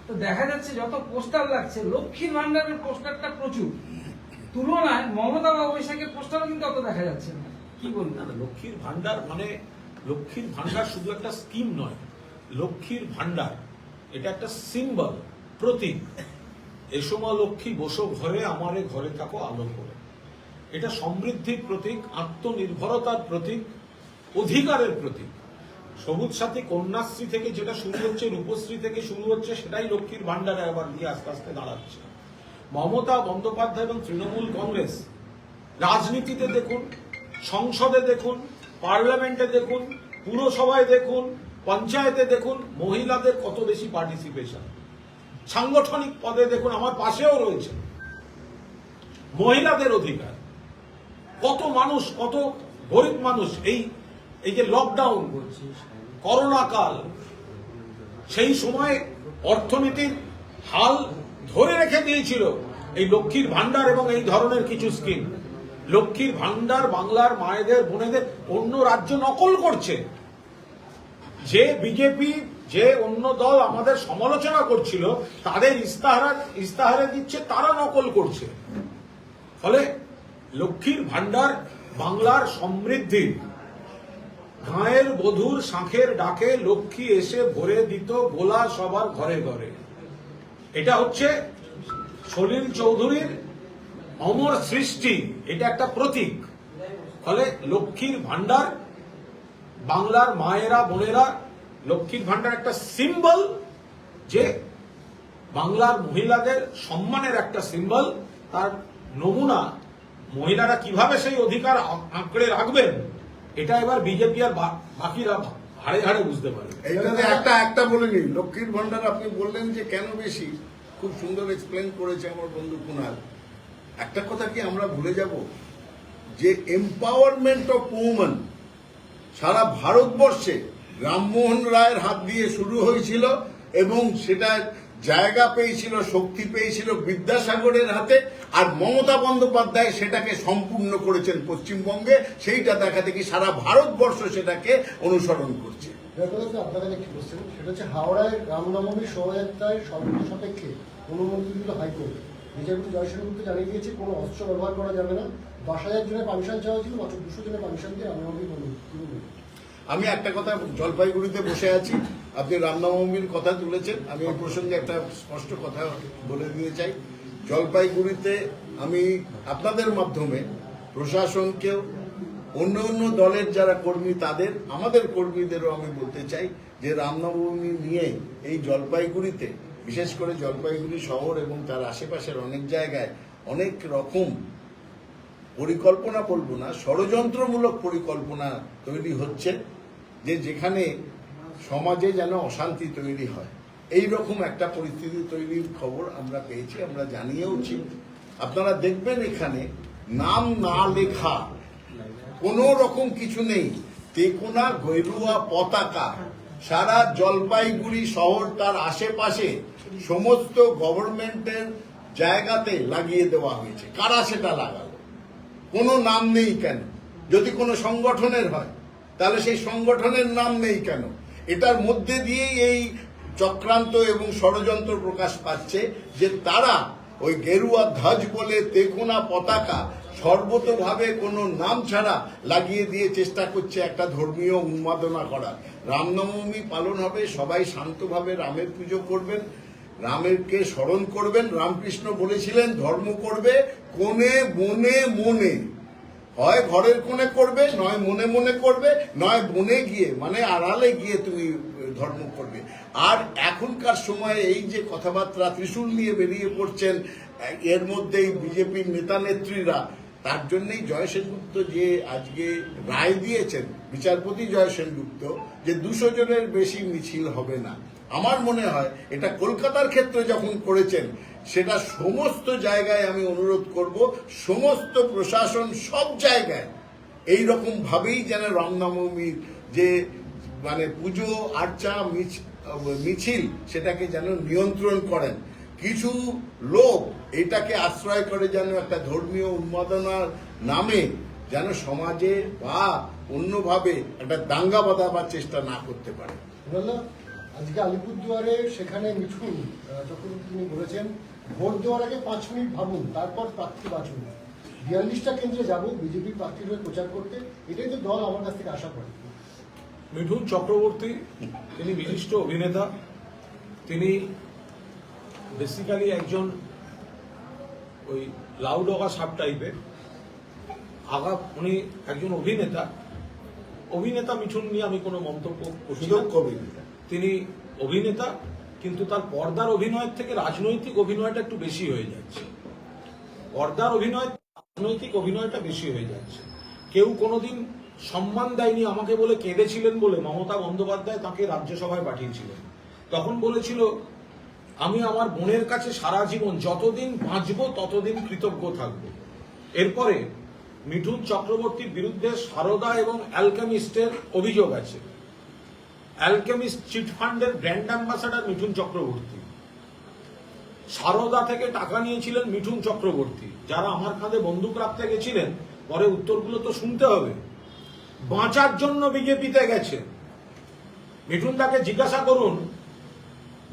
তো দেখা যাচ্ছে যত পোস্টার লাগছে লক্ষ্মীর ভান্ডারের পোস্টারটা প্রচুর, তুলনায় মমতা বা বৈশাখের পোস্টারও কিন্তু অত দেখা যাচ্ছে না। কি বলবেন? লক্ষ্মীর ভান্ডার মানে, লক্ষ্মীর ভান্ডার শুধু একটা স্কিম নয়, লক্ষ্মীর ভান্ডার এটা একটা সিম্বল, প্রতীক। এ সময় লক্ষ্মী বসো ঘরে, আমারে ঘরে থাকো আলো করে। এটা সমৃদ্ধির প্রতীক, আত্মনির্ভরতার প্রতীক, অধিকারের প্রতীক। সবুজ সাথী কন্যাশ্রী থেকে যেটা শুরু হচ্ছে, রূপশ্রী থেকে শুরু হচ্ছে, সেটাই লক্ষ্মীর ভান্ডারে আবার গিয়ে আস্তে আস্তে দাঁড়াচ্ছে। মমতা বন্দ্যোপাধ্যায় এবং তৃণমূল কংগ্রেস রাজনীতিতে দেখুন, সংসদে দেখুন, পার্লামেন্টে দেখুন, পুরসভায় দেখুন, পঞ্চায়েতে দেখুন, মহিলাদের কত বেশি পার্টিসিপেশন। সাংগঠনিক পদে দেখুন, আমার পাশেও রয়েছে মহিলাদের অধিকার। কত মানুষ, কত গরিব মানুষ এই যে লকডাউন, করোনা কাল, সেই সময় অর্থনীতির হাল ধরে রেখে দিয়েছিল এই লক্ষ্মীর ভান্ডার এবং এই ধরনের কিছু স্কিম। লক্ষ্মীর ভান্ডার বাংলার মায়েদের, বোনেদের অন্য রাজ্য নকল করছে। যে বিজেপি, যে অন্য দল আমাদের সমালোচনা করছিল, তাদের ইস্তাহারে দিচ্ছে, তারা নকল করছে। ফলে লক্ষ্মীর ভান্ডার বাংলার সমৃদ্ধি। গাঁয়ের বধূর শাঁখের ডাকে লক্ষ্মী এসে ভরে দিত গোলা সবার ঘরে ঘরে। এটা হচ্ছে সলিল চৌধুরীর অমর সৃষ্টি, এটা একটা প্রতীক। ফলে লক্ষ্মীর ভান্ডার, বাংলার মায়েরা, বোনেরা, লক্ষ্মীর ভান্ডার একটা সিম্বল, যে বাংলার মহিলাদের সম্মানের একটা সিম্বল। তার নমুনা মহিলারা কিভাবে সেই অধিকার আঁকড়ে রাখবেন, এটা এবার বিজেপি আর বাকিরা হাড়ে হাড়ে বুঝতে পারে। এইটাতে একটা বলে নিন, লক্ষ্মীর ভান্ডার আপনি বললেন যে কেন বেশি, খুব সুন্দর এক্সপ্লেন করেছে আমার বন্ধু কুণাল। একটা কথা কি আমরা ভুলে যাব, যে এম্পাওয়ারমেন্ট অফ উমেন সারা ভারতবর্ষে রামমোহন রায়ের হাত দিয়ে শুরু হয়েছিল, এবং সেটা জায়গা পেয়েছিল, শক্তি পেয়েছিল বিদ্যাসাগরের হাতে, আর মমতা বন্দ্যোপাধ্যায় সেটাকে সম্পূর্ণ করেছেন পশ্চিমবঙ্গে। সেইটা দেখা দেখি সারা ভারতবর্ষ সেটাকে অনুসরণ করছে। আপনার কাছে কি বলছেন, সেটা হচ্ছে হাওড়ায় রামনবমীর শোভাযাত্রায় শর্ত সাপেক্ষে অনুমতি দিল হাইকোর্ট। বিচারপতি জয়সেনগুপ্ত জানিয়ে দিয়েছে কোনো অস্ত্র ব্যবহার করা যাবে না। 10,000 জনের পারমিশন চাওয়া ছিল, মাত্র 200 জনের পারমিশন দিয়ে রামনবমী বলুন। আমি একটা কথা, জলপাইগুড়িতে বসে আছি, আপনি রামনবমীর কথা তুলেছেন, আমি এই প্রসঙ্গে একটা স্পষ্ট কথা বলে দিতে চাই। জলপাইগুড়িতে আমি আপনাদের মাধ্যমে প্রশাসনকেও, অন্য অন্য দলের যারা কর্মী তাদের, আমাদের কর্মীদেরও আমি বলতে চাই যে রামনবমী নিয়ে এই জলপাইগুড়িতে, বিশেষ করে জলপাইগুড়ি শহর এবং তার আশেপাশের অনেক জায়গায় অনেক রকম পরিকল্পনা, বলবো না, ষড়যন্ত্রমূলক পরিকল্পনা তৈরি হচ্ছে, যে যেখানে সমাজে যেন অশান্তি তৈরি হয়। এই রকম একটা পরিস্থিতি তৈরির খবর আমরা পেয়েছি, আমরা জানিয়েওছি। আপনারা দেখবেন এখানে নাম না লেখা কোনো রকম কিছু নেই, তেকোনা গেরুয়া পতাকা সারা জলপাইগুড়ি শহর তার আশেপাশে সমস্ত গভর্নমেন্টের জায়গাতে লাগিয়ে দেওয়া হয়েছে। কারা সেটা লাগালো? কোনো নাম নেই কেন? যদি কোনো সংগঠনের হয় তাহলে সেই সংগঠনের নাম নেই কেন? এটার মধ্যে দিয়েই এই চক্রান্ত এবং ষড়যন্ত্র প্রকাশ পাচ্ছে, যে তারা ওই গেরুয়া ধ্বজ বলে তেকোনা পতাকা সর্বতভাবে কোনো নাম ছাড়া লাগিয়ে দিয়ে চেষ্টা করছে একটা ধর্মীয় উন্মাদনা করার। রামনবমী পালন হবে, সবাই শান্তভাবে রামের পুজো করবেন, রামেরকে স্মরণ করবেন। রামকৃষ্ণ বলেছিলেন ধর্ম করবে কোণে বনে মনে, হয় ঘরের কোণে করবে, নয় মনে মনে করবে, নয় বনে গিয়ে মানে আড়ালে গিয়ে তুমি ধর্ম করবে। আর এখনকার সময়ে এই যে কথাবার্তা ত্রিশূল নিয়ে বেরিয়ে পড়ছেন এর মধ্যেই বিজেপির নেতা নেত্রীরা, তার জন্যই জয় সেনগুপ্ত যে আজকে রায় দিয়েছেন, বিচারপতি জয় সেনগুপ্ত, যে 200 জনের বেশি মিছিল হবে না। আমার মনে হয় এটা কলকাতার ক্ষেত্রে যখন করেছেন, সেটা সমস্ত জায়গায় আমি অনুরোধ করব, সমস্ত প্রশাসন সব জায়গায় এই রকম ভাবেই যেন রামনবমীর যে মানে পুজো আর্চা মিছিল সেটাকে যেন নিয়ন্ত্রণ করেন। কিছু লোক এটাকে আশ্রয় করে যেন একটা ধর্মীয় উন্মাদনার নামে যেন সমাজে বা অন্যভাবে একটা দাঙ্গা বাঁধাবার চেষ্টা না করতে পারে। আজকে আলিপুরদুয়ারে সেখানে মিঠুন চক্রবর্তী তিনি বলেছেন, ভোট দেওয়ার আগে 5 মিনিট ভাবুন, তারপর প্রার্থী বাছুন। 42টা কেন্দ্রে যাব বিজেপির প্রার্থীর হয়ে প্রচার করতে, এটাই তো দল আমার কাছ থেকে আশা করে। মিঠুন চক্রবর্তী তিনি বিশিষ্ট অভিনেতা, তিনি বেসিক্যালি একজন ওই লাউডগা সাপ টাইপের উনি একজন অভিনেতা মিঠুন নিয়ে আমি কোনো মন্তব্য করছি না। তিনি অভিনেতা, কিন্তু তার পর্দার অভিনয়ের থেকে রাজনৈতিক অভিনয়টা একটু বেশি হয়ে যাচ্ছে। পর্দার অভিনয় রাজনৈতিক অভিনয়টা বেশি হয়ে যাচ্ছে। কেউ কোনোদিন সম্মান দেয়নি আমাকে বলে কেঁদেছিলেন বলে মমতা বন্দ্যোপাধ্যায় তাকে রাজ্যসভায় পাঠিয়েছিলেন। তখন বলেছিল, আমি আমার বোনের কাছে সারা জীবন যতদিন বাঁচব ততদিন কৃতজ্ঞ থাকব। এরপরে মিঠুন চক্রবর্তীর বিরুদ্ধে সারদা এবং অ্যালকেমিস্টের অভিযোগ আছে। অ্যালকেমিস্ট চিটফান্ডের ব্র্যান্ড অ্যাম্বাসাডার মিঠুন চক্রবর্তী, সারদা থেকে টাকা নিয়েছিলেন মিঠুন চক্রবর্তী। যারা আমার কাঁধে বন্দুক রাখতে গেছিলেন, পরে উত্তরগুলো তো শুনতে হবে। বাঁচার জন্য বিজেপিতে গেছে। মিঠুন তাকে জিজ্ঞাসা করুন,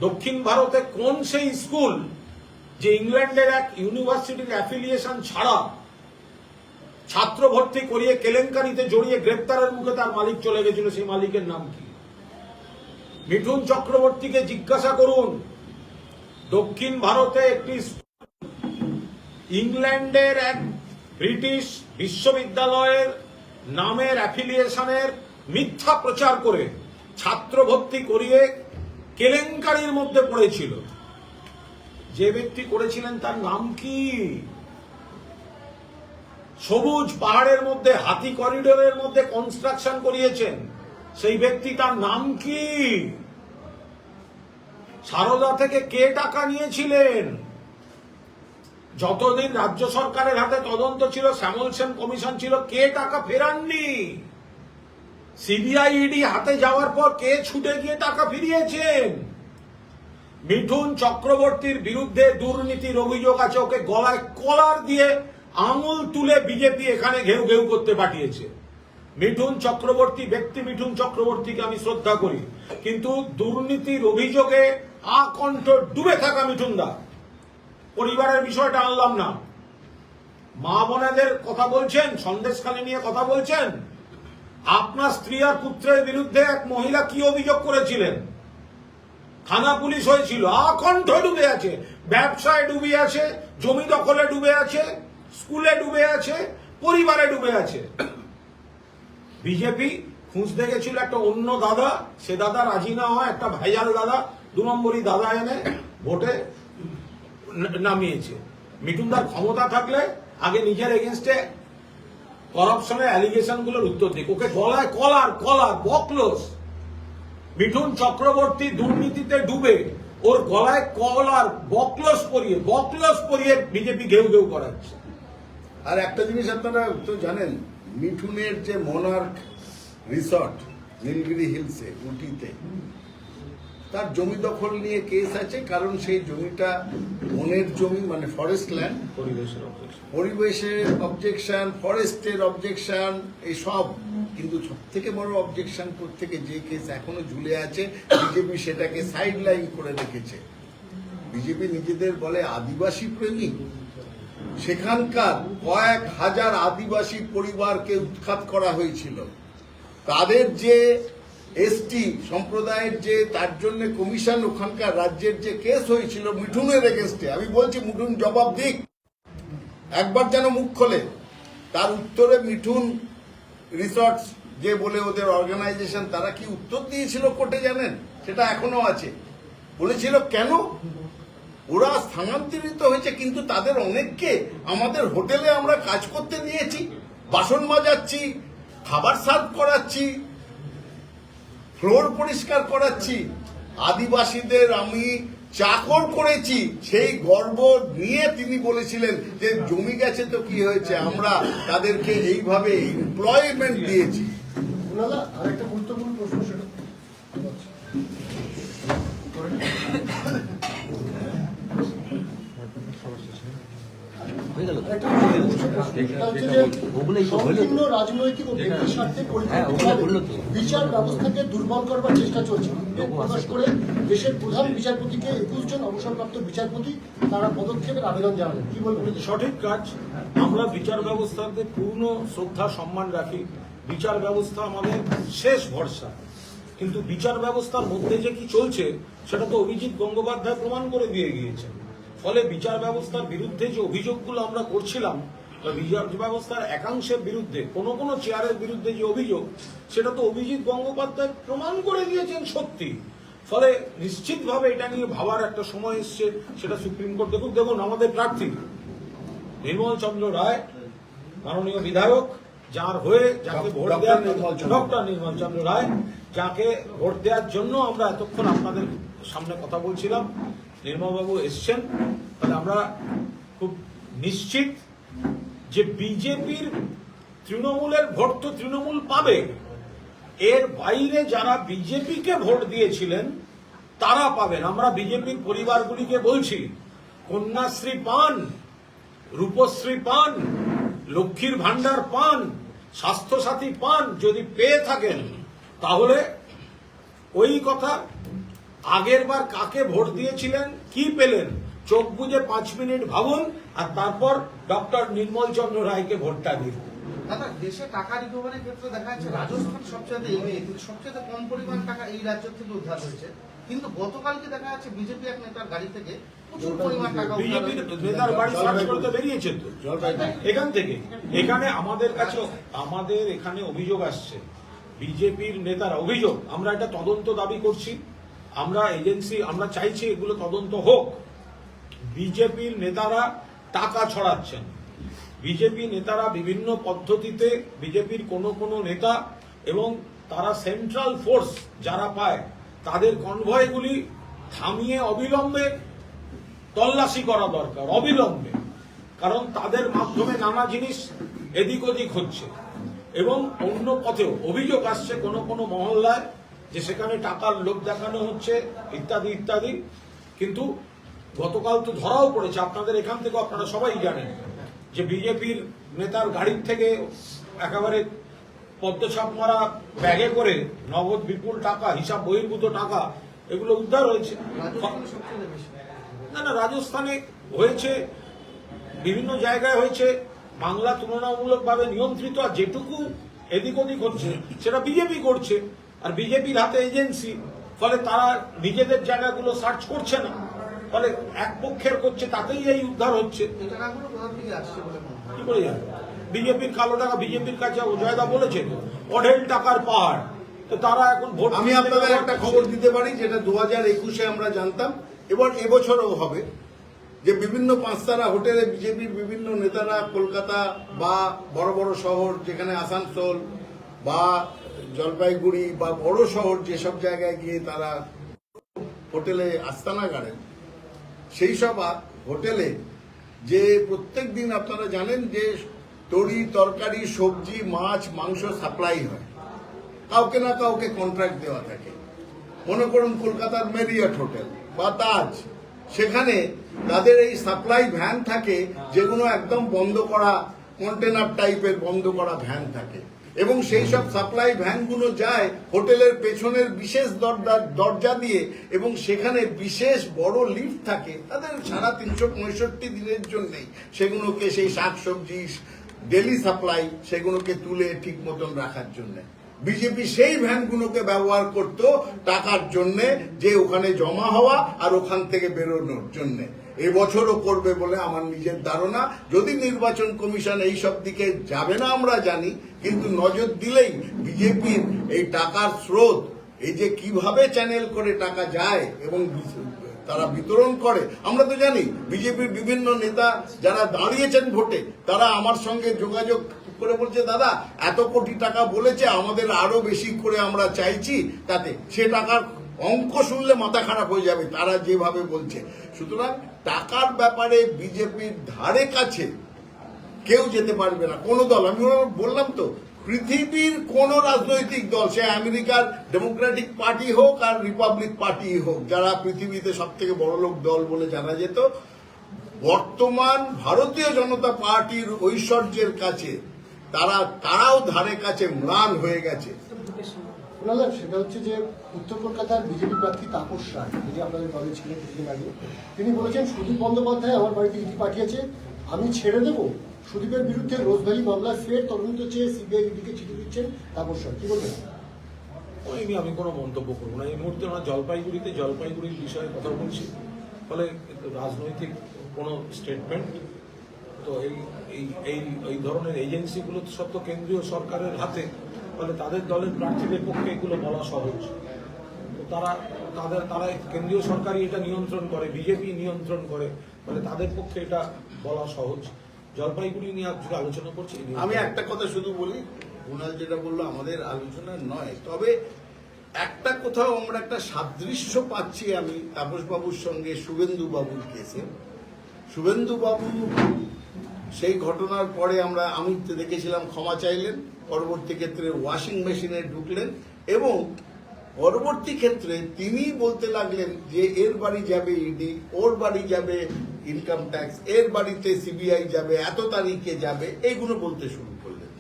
দক্ষিণ ভারতে কোন সেই স্কুল যে ইংল্যান্ডের এক ইউনিভার্সিটির অ্যাফিলিয়েশন ছাড়া ছাত্র ভর্তি করিয়ে কেলেঙ্কারিতে জড়িয়ে গ্রেপ্তারের মুখে তার মালিক চলে গেছিল, সেই মালিকের নাম কি? মিঠুন চক্রবর্তীকে জিজ্ঞাসা করুন, দক্ষিণ ভারতে একটি ইংল্যান্ডের এক ব্রিটিশ বিশ্ববিদ্যালয়ের নামের অ্যাফিলিয়েশনের মিথ্যা প্রচার করে ছাত্র ভর্তি করিয়ে কেলেঙ্কারির মধ্যে পড়েছিল, যে ব্যক্তি করেছিলেন তার নাম কি? সবুজ পাহাড়ের মধ্যে হাতি করিডোরের মধ্যে কনস্ট্রাকশন করিয়েছেন, সেই ব্যক্তি তার নাম কি? সারদা থেকে কে টাকা নিয়েছিলেন? যতদিন রাজ্য সরকারের হাতে তদন্ত ছিল, শ্যামল সেন কমিশন ছিল, কে টাকা ফেরাননি? সিবিআই ইডি হাতে যাওয়ার পর কে ছুটে গিয়ে টাকা ফিরিয়েছেন? মিঠুন চক্রবর্তীর বিরুদ্ধে দুর্নীতির অভিযোগ আছে। ওকে গলায় কলার দিয়ে আঙুল তুলে বিজেপি এখানে ঘেউ ঘেউ করতে পাঠিয়েছে। মিঠুন চক্রবর্তী ব্যক্তি, মিঠুন চক্রবর্তীকে আমি শ্রদ্ধা করি, কিন্তু দুর্নীতির অভিযোগে আকণ্ঠ ডুবে থাকা মিঠুন দা, পরিবারের বিষয়টা আনলাম না। মা বোনেদের কথা বলছেন, সন্দেশখালী নিয়ে কথা বলছেন। আপনার স্ত্রী আর পুত্রের বিরুদ্ধে এক মহিলা কি অভিযোগ করেছিলেন? থানা পুলিশ হয়েছিল, আকণ্ঠ ডুবে আছে, ব্যবসায় ডুবে আছে, জমি দখলে ডুবে আছে, স্কুলে ডুবে আছে, পরিবারে ডুবে আছে। বিজেপি খুঁজতে গেছিল একটা অন্য দাদা, সে দাদা রাজি না হয় একটা ভাইয়াল দাদা, 2 নম্বরই দাদা এনে ভোটে নামিয়েছে। মিঠুনদার ক্ষমতা থাকলে আগে নিজের এগেনস্টে করাপশনের অ্যালিগেশন গুলোর উত্তর দিক। ওকে গলায় কলার বকলস। মিঠুন চক্রবর্তী দুর্নীতিতে ডুবে ওর গলায় কলার বকলস পরিয়ে বিজেপি ঘেউ ঘেউ করাচ্ছে। আর একটা জিনিস আপনারা তো জানেন, মিঠুনের যে মোনার্ক রিসর্ট নীলগিরি হিলসে উটিতে, তার জমি দখল নিয়ে কেস আছে, কারণ সেই জমিটা বনের জমি, মানে ফরেস্ট ল্যান্ড, পরিবেশের অবজেকশন, ফরেস্টের অবজেকশন, এই সব। কিন্তু সব থেকে বড় অবজেকশন থেকে যে কেস এখনো ঝুলে আছে, বিজেপি সেটাকে সাইড লাইন করে রেখেছে। বিজেপি নিজেদের বলে আদিবাসী প্রেমী। সেখানকার কয়েক হাজার আদিবাসী পরিবারকে উৎখাত করা হয়েছিল। তাদের যে এসটি সম্প্রদায়ের যে তার জন্য কমিশন, ওখানকার রাজ্যের যে কেস হয়েছিল মিঠুনের এগেনস্টে, আমি বলছি মিঠুন জবাব দিক, একবার যেন মুখ খোলে। তার উত্তরে মিঠুন রিসর্টস যে বলে ওদের অর্গানাইজেশন, তারা কি উত্তর দিয়েছিল কোর্টে জানেন? সেটা এখনো আছে। বলেছিল কেন ওরা স্থানান্তরিত হয়েছে, কিন্তু তাদের অনেককে আমাদের হোটেলে আমরা কাজ করতে নিয়েছি, বাসন মাজাচ্ছি, খাবার সার্ভ করাচ্ছি, ফ্লোর পরিষ্কার করাচ্ছি, আদিবাসীদের আমি চাকর করেছি। সেই গর্ব নিয়ে তিনি বলেছিলেন যে জমি গেছে তো কি হয়েছে, আমরা তাদেরকে এইভাবে এমপ্লয়মেন্ট দিয়েছি। ওনারা আরেকটা গুরুত্বপূর্ণ প্রশ্ন সেটা হয়ে গেল তো? একটা সেটা হচ্ছে যে ওগুলোই তো হলো তো। সংকীর্ণ রাজনৈতিক ও ব্যক্তির স্বার্থে হ্যাঁ, ওগুলো হলো তো। বিচার ব্যবস্থাকে দুর্বল করবার চেষ্টা চলছে। উদ্বেগ প্রকাশ করে দেশের প্রধান বিচারপতিকে 21 জন অবসরপ্রাপ্ত বিচারপতি তারা পদক্ষেপের আবেদন জানালেন। কি বলবেন? সঠিক কাজ। আমরা বিচার ব্যবস্থাকে পূর্ণ শ্রদ্ধা সম্মান রাখি। বিচার ব্যবস্থা আমাদের শেষ ভরসা, কিন্তু বিচার ব্যবস্থার মধ্যে যে কি চলছে সেটা তো অভিজিৎ গঙ্গোপাধ্যায় প্রমাণ করে দিয়ে গিয়েছেন। ফলে বিচার ব্যবস্থার বিরুদ্ধে যে অভিযোগগুলো আমরা করছিলাম, বা বিচার ব্যবস্থার একাংশের বিরুদ্ধে, কোনো চেয়ারের বিরুদ্ধে যে অভিযোগ, সেটা তো অভিজিৎ গঙ্গোপাধ্যায় প্রমাণ করে দিয়েছেন সত্যি। ফলে নিশ্চিতভাবে এটা নিয়ে ভাবার একটা সময় এসছে, সেটা সুপ্রিম কোর্ট দেখুন আমাদের প্রার্থী নির্মল চন্দ্র রায়, মাননীয় বিধায়ক, যার হয়ে যাকে ভোট দেওয়ার ডক্টর নির্মল চন্দ্র রায়, যাকে ভোট দেওয়ার জন্য আমরা এতক্ষণ আপনাদের সামনে কথা বলছিলাম, নির্মলবাবু এসছেন। তাহলে আমরা খুব নিশ্চিত যে বিজেপির তৃণমূলের ভোট তো তৃণমূল পাবে, এর বাইরে যারা বিজেপিকে ভোট দিয়েছিলেন তারা পাবেন। আমরা বিজেপির পরিবারগুলিকে বলছি, কন্যাশ্রী পান, রূপশ্রী পান, লক্ষ্মীর ভান্ডার পান, স্বাস্থ্যসাথী পান, যদি পেয়ে থাকেন তাহলে ওই কথা আগের বার কাকে ভোট দিয়েছিলেন, কি পেলেন, চোখ বুজে 5 মিনিট ভাবুন, আর তারপর ডক্টর নির্মল চন্দ্র রায়কে ভোটটা দিন। দাদা, দেশে টাকা রিকভারির ক্ষেত্রে দেখা যাচ্ছে রাজস্থান সবচেয়ে এগিয়ে, কিন্তু সবচেয়ে কম পরিমাণ টাকা এই রাজ্য থেকে উদ্ধার হয়েছে। কিন্তু গতকালকে দেখা যাচ্ছে বিজেপি এক নেতার গাড়ি থেকে প্রচুর পরিমাণ টাকা উদ্ধার বিজেপির হয়েছে। নেতার বাড়ি সার্চ করতে বেরিয়েছে তো এখান থেকে। এখানে আমাদের কাছে এখানে অভিযোগ আসছে, বিজেপির নেতারা অভিযোগ, আমরা এটা তদন্ত দাবি করছি, আমরা এজেন্সি, আমরা চাইছি এগুলো তদন্ত হোক। বিজেপির নেতারা টাকা ছড়াচ্ছেন, বিজেপি নেতারা বিভিন্ন পদ্ধতিতে, বিজেপির কোনো নেতা এবং তারা সেন্ট্রাল ফোর্স যারা পায় তাদের কনভয়গুলি থামিয়ে অবিলম্বে তল্লাশি করা দরকার, অবিলম্বে। কারণ তাদের মাধ্যমে নানা জিনিস এদিক ওদিক হচ্ছে, এবং অন্য পথেও অভিযোগ আসছে কোনো মহল্লায় যে সেখানে টাকার লোভ দেখানো হচ্ছে ইত্যাদি ইত্যাদি। কিন্তু গতকাল তো ধরাও পড়েছে, আপনাদের এখান থেকে আপনারা সবাই জানেন যে বিজেপির নেতার গাড়ির থেকে একেবারে পদ্মছাপ মারা ব্যাগে করে নগদ বিপুল টাকা, হিসাব বহির্ভূত টাকা, এগুলো উদ্ধার হয়েছে। রাজস্থানে সবচেয়ে বেশি। না, রাজস্থানে হয়েছে, বিভিন্ন জায়গায় হয়েছে, বাংলা তুলনামূলকভাবে নিয়ন্ত্রিত, আর যেটুকু এদিক ওদিক হচ্ছে সেটা বিজেপি করছে, আর বিজেপির হাতে এজেন্সি, ফলে তারা নিজেদের জায়গাগুলো সার্চ করছে না, ফলে এক পক্ষের করছে, তাতেই এই উদ্ধার হচ্ছে। এই টাকাগুলো কোথা থেকে আসছে বলে মনে হয়? কি করে জানো? বিজেপির কালো টাকা বিজেপির কাছে জয়দা বলেছে অঢেল টাকার পাহাড়, তো তারা এখন ভোট। আমি আপনাদের একটা খবর দিতে পারি, যেটা 2021-এ আমরা জানতাম, এবার এবছরও হবে, যে বিভিন্ন পাঁচতারা হোটেলে বিজেপির বিভিন্ন নেতারা কলকাতা বা বড় বড় শহর, যেখানে আসানসোল বা জলপাইগুড়ি বা বড় শহর, যেসব জায়গায় গিয়ে তারা হোটেলে আস্তানা গাড়েন, সেই সব হোটেলে যে প্রত্যেক দিন আপনারা জানেন যে তরি তরকারি, সবজি, মাছ, মাংস সাপ্লাই হয়, কাউকে না কাউকে কন্ট্রাক্ট দেওয়া থাকে। মনে করুন কলকাতার মেরিয়ট হোটেল বা তাজ, সেখানে তাদের এই সাপ্লাই ভ্যান থাকে, যেগুলো একদম বন্ধ করা কন্টেনার টাইপের বন্ধ করা ভ্যান থাকে, এবং সেই সব সাপ্লাই ভ্যানগুলো যায় হোটেলের পেছনের বিশেষ দরজা দিয়ে, এবং সেখানে বিশেষ বড় লিফট থাকে তাদের সারা 365 দিনের জন্যই সেগুলোকে, সেই শাকসবজি ডেলি সাপ্লাই, সেগুলোকে তুলে ঠিক মতন রাখার জন্য। বিজেপি সেই ভ্যানগুলোকে ব্যবহার করত টাকার জন্য, যে ওখানে জমা হওয়া আর ওখান থেকে বেরোনোর জন্য। এবছরও করবে বলে আমার নিজের ধারণা। যদি নির্বাচন কমিশন এই সব দিকে যাবে না আমরা জানি, কিন্তু নজর দিলেই বিজেপির এই টাকার স্রোত এই যে কিভাবে চ্যানেল করে টাকা যায় এবং তারা বিতরণ করে, আমরা তো জানি বিজেপির বিভিন্ন নেতা যারা দাঁড়িয়েছেন ভোটে, তারা আমার সঙ্গে যোগাযোগ করে বলছে, দাদা এত কোটি টাকা বলেছে, আমাদের আরো বেশি করে আমরা চাইছি, তাতে সে টাকার অঙ্ক শুনলে মাথা খারাপ হয়ে যাবে তারা যেভাবে বলছে। সুতরাং টাকার ব্যাপারে বিজেপির ধারে কাছে কেউ যেতে পারবে না, কোনো দল। আমি বললাম তো, পৃথিবীর কোন রাজনৈতিক দল, সে আমেরিকার ডেমোক্রেটিক পার্টি হোক আর রিপাবলিক পার্টি হোক, যারা পৃথিবীতে সব থেকে বড় লোক দল বলে জানা যেত, বর্তমান ভারতীয় জনতা পার্টির ঐশ্বর্যের কাছে তারাও ধারে কাছে ম্লান হয়ে গেছে। বললাম সেটা হচ্ছে যে উত্তর কলকাতার বিজেপি প্রার্থী তাপস রায়, যিনি আপনাদের দলে ছিলেন কিছুদিন আগে, তিনি বলেছেন সুদীপ বন্দ্যোপাধ্যায় আমার বাড়িতে ইডি পাঠিয়েছে, আমি ছেড়ে দেবো। সুদীপের বিরুদ্ধে রোজভ্যালি মামলা ফের তদন্ত চেয়ে সিবিআই ইডিকে চিঠি দিচ্ছেন তাপস রায়, কি বলবেন? ওই নিয়ে আমি কোনো মন্তব্য করবো না। এই মুহূর্তে আমরা জলপাইগুড়ির বিষয়ে কথা বলছি, ফলে রাজনৈতিক কোনো স্টেটমেন্ট তো এই ধরনের এজেন্সিগুলো সব তো কেন্দ্রীয় সরকারের হাতে, ফলে তাদের দলের প্রার্থীদের পক্ষে এগুলো বলা সহজ। তো তারা কেন্দ্রীয় সরকারই এটা নিয়ন্ত্রণ করে, বিজেপি নিয়ন্ত্রণ করে, ফলে তাদের পক্ষে এটা বলা সহজ। জলপাইগুড়ি নিয়ে আজকে আলোচনা করছি। আমি একটা কথা শুধু বলি, কুণাল যেটা বললো আমাদের আলোচনা নয়, তবে একটা কোথাও আমরা একটা সাদৃশ্য পাচ্ছি আমি তাপস বাবুর সঙ্গে শুভেন্দু বাবুর কেসে। শুভেন্দু বাবু সেই ঘটনার পরে আমি দেখেছিলাম ক্ষমা চাইলেন, পরবর্তী ক্ষেত্রে ওয়াশিং মেশিনে ঢুকলেন এবং পরবর্তী ক্ষেত্রে তিনি বলতে লাগলেন যে এর বাড়ি যাবে ইডি, ওর বাড়ি যাবে ইনকাম ট্যাক্স, এর বাড়িতে সিবিআই যাবে, এত তারিখে যাবে, এইগুলো বলতে শুরু করলেন।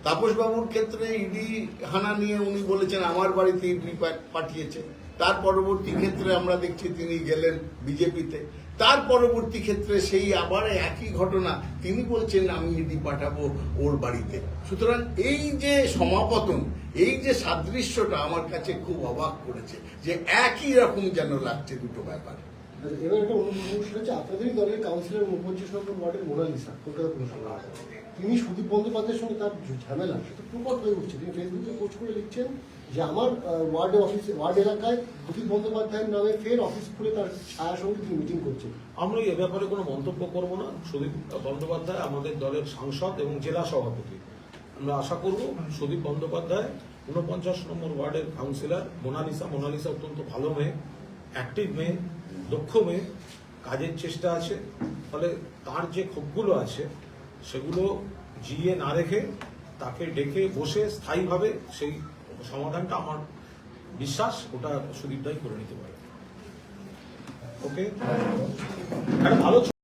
তাপস বাবুর ক্ষেত্রে ইডি হানা নিয়ে উনি বলেছেন আমার বাড়িতে ইডি পাঠিয়েছে। তার পরবর্তী ক্ষেত্রে আমরা দেখছি তিনি গেলেন বিজেপিতে। তার পরবর্তী ক্ষেত্রে সেই আবার একই ঘটনা, তিনি বলছেন আমি ইডি পাঠাবো ওর বাড়িতে। সুতরাং এই যে সমাপতন, এই যে সাদৃশ্যটা আমার কাছে খুব অবাক করেছে, যে একই রকম যেন লাগছে দুটো ব্যাপার। এবার একটা অনুষ্ঠান হচ্ছে আপনাদেরই দলের কাউন্সিলর 49 নম্বর ওয়ার্ডের মোনালিসা, কলকাতা পুরসভা, তিনি সুদীপ বন্দ্যোপাধ্যায়ের সঙ্গে তার ঝামেলা সেটা প্রকট হয়ে উঠছে। তিনি ফেসবুকে পোস্ট করে লিখছেন যে আমার ওয়ার্ড এলাকায় সুদীপ বন্দ্যোপাধ্যায়ের নামে ফের অফিস খুলে তার ছায়ার সঙ্গে তিনি মিটিং করছেন। আমরা এ ব্যাপারে কোনো মন্তব্য করব না। সুদীপ বন্দ্যোপাধ্যায় আমাদের দলের সাংসদ এবং জেলা সভাপতি। আমরা আশা করব সুদীপ বন্দ্যোপাধ্যায় 49 নম্বর ওয়ার্ডের কাউন্সিলর মোনালিসা অত্যন্ত ভালো মেয়ে, অ্যাক্টিভ মেয়ে, দক্ষ মেয়ে, কাজের চেষ্টা আছে। ফলে তার যে ক্ষোভগুলো আছে সেগুলো জিয়ে না রেখে তাকে ডেকে বসে স্থায়ীভাবে সেই সমাধানটা, আমার বিশ্বাস ওটা সুদীপদাই করে নিতে পারে। ওকে, একটা ভালো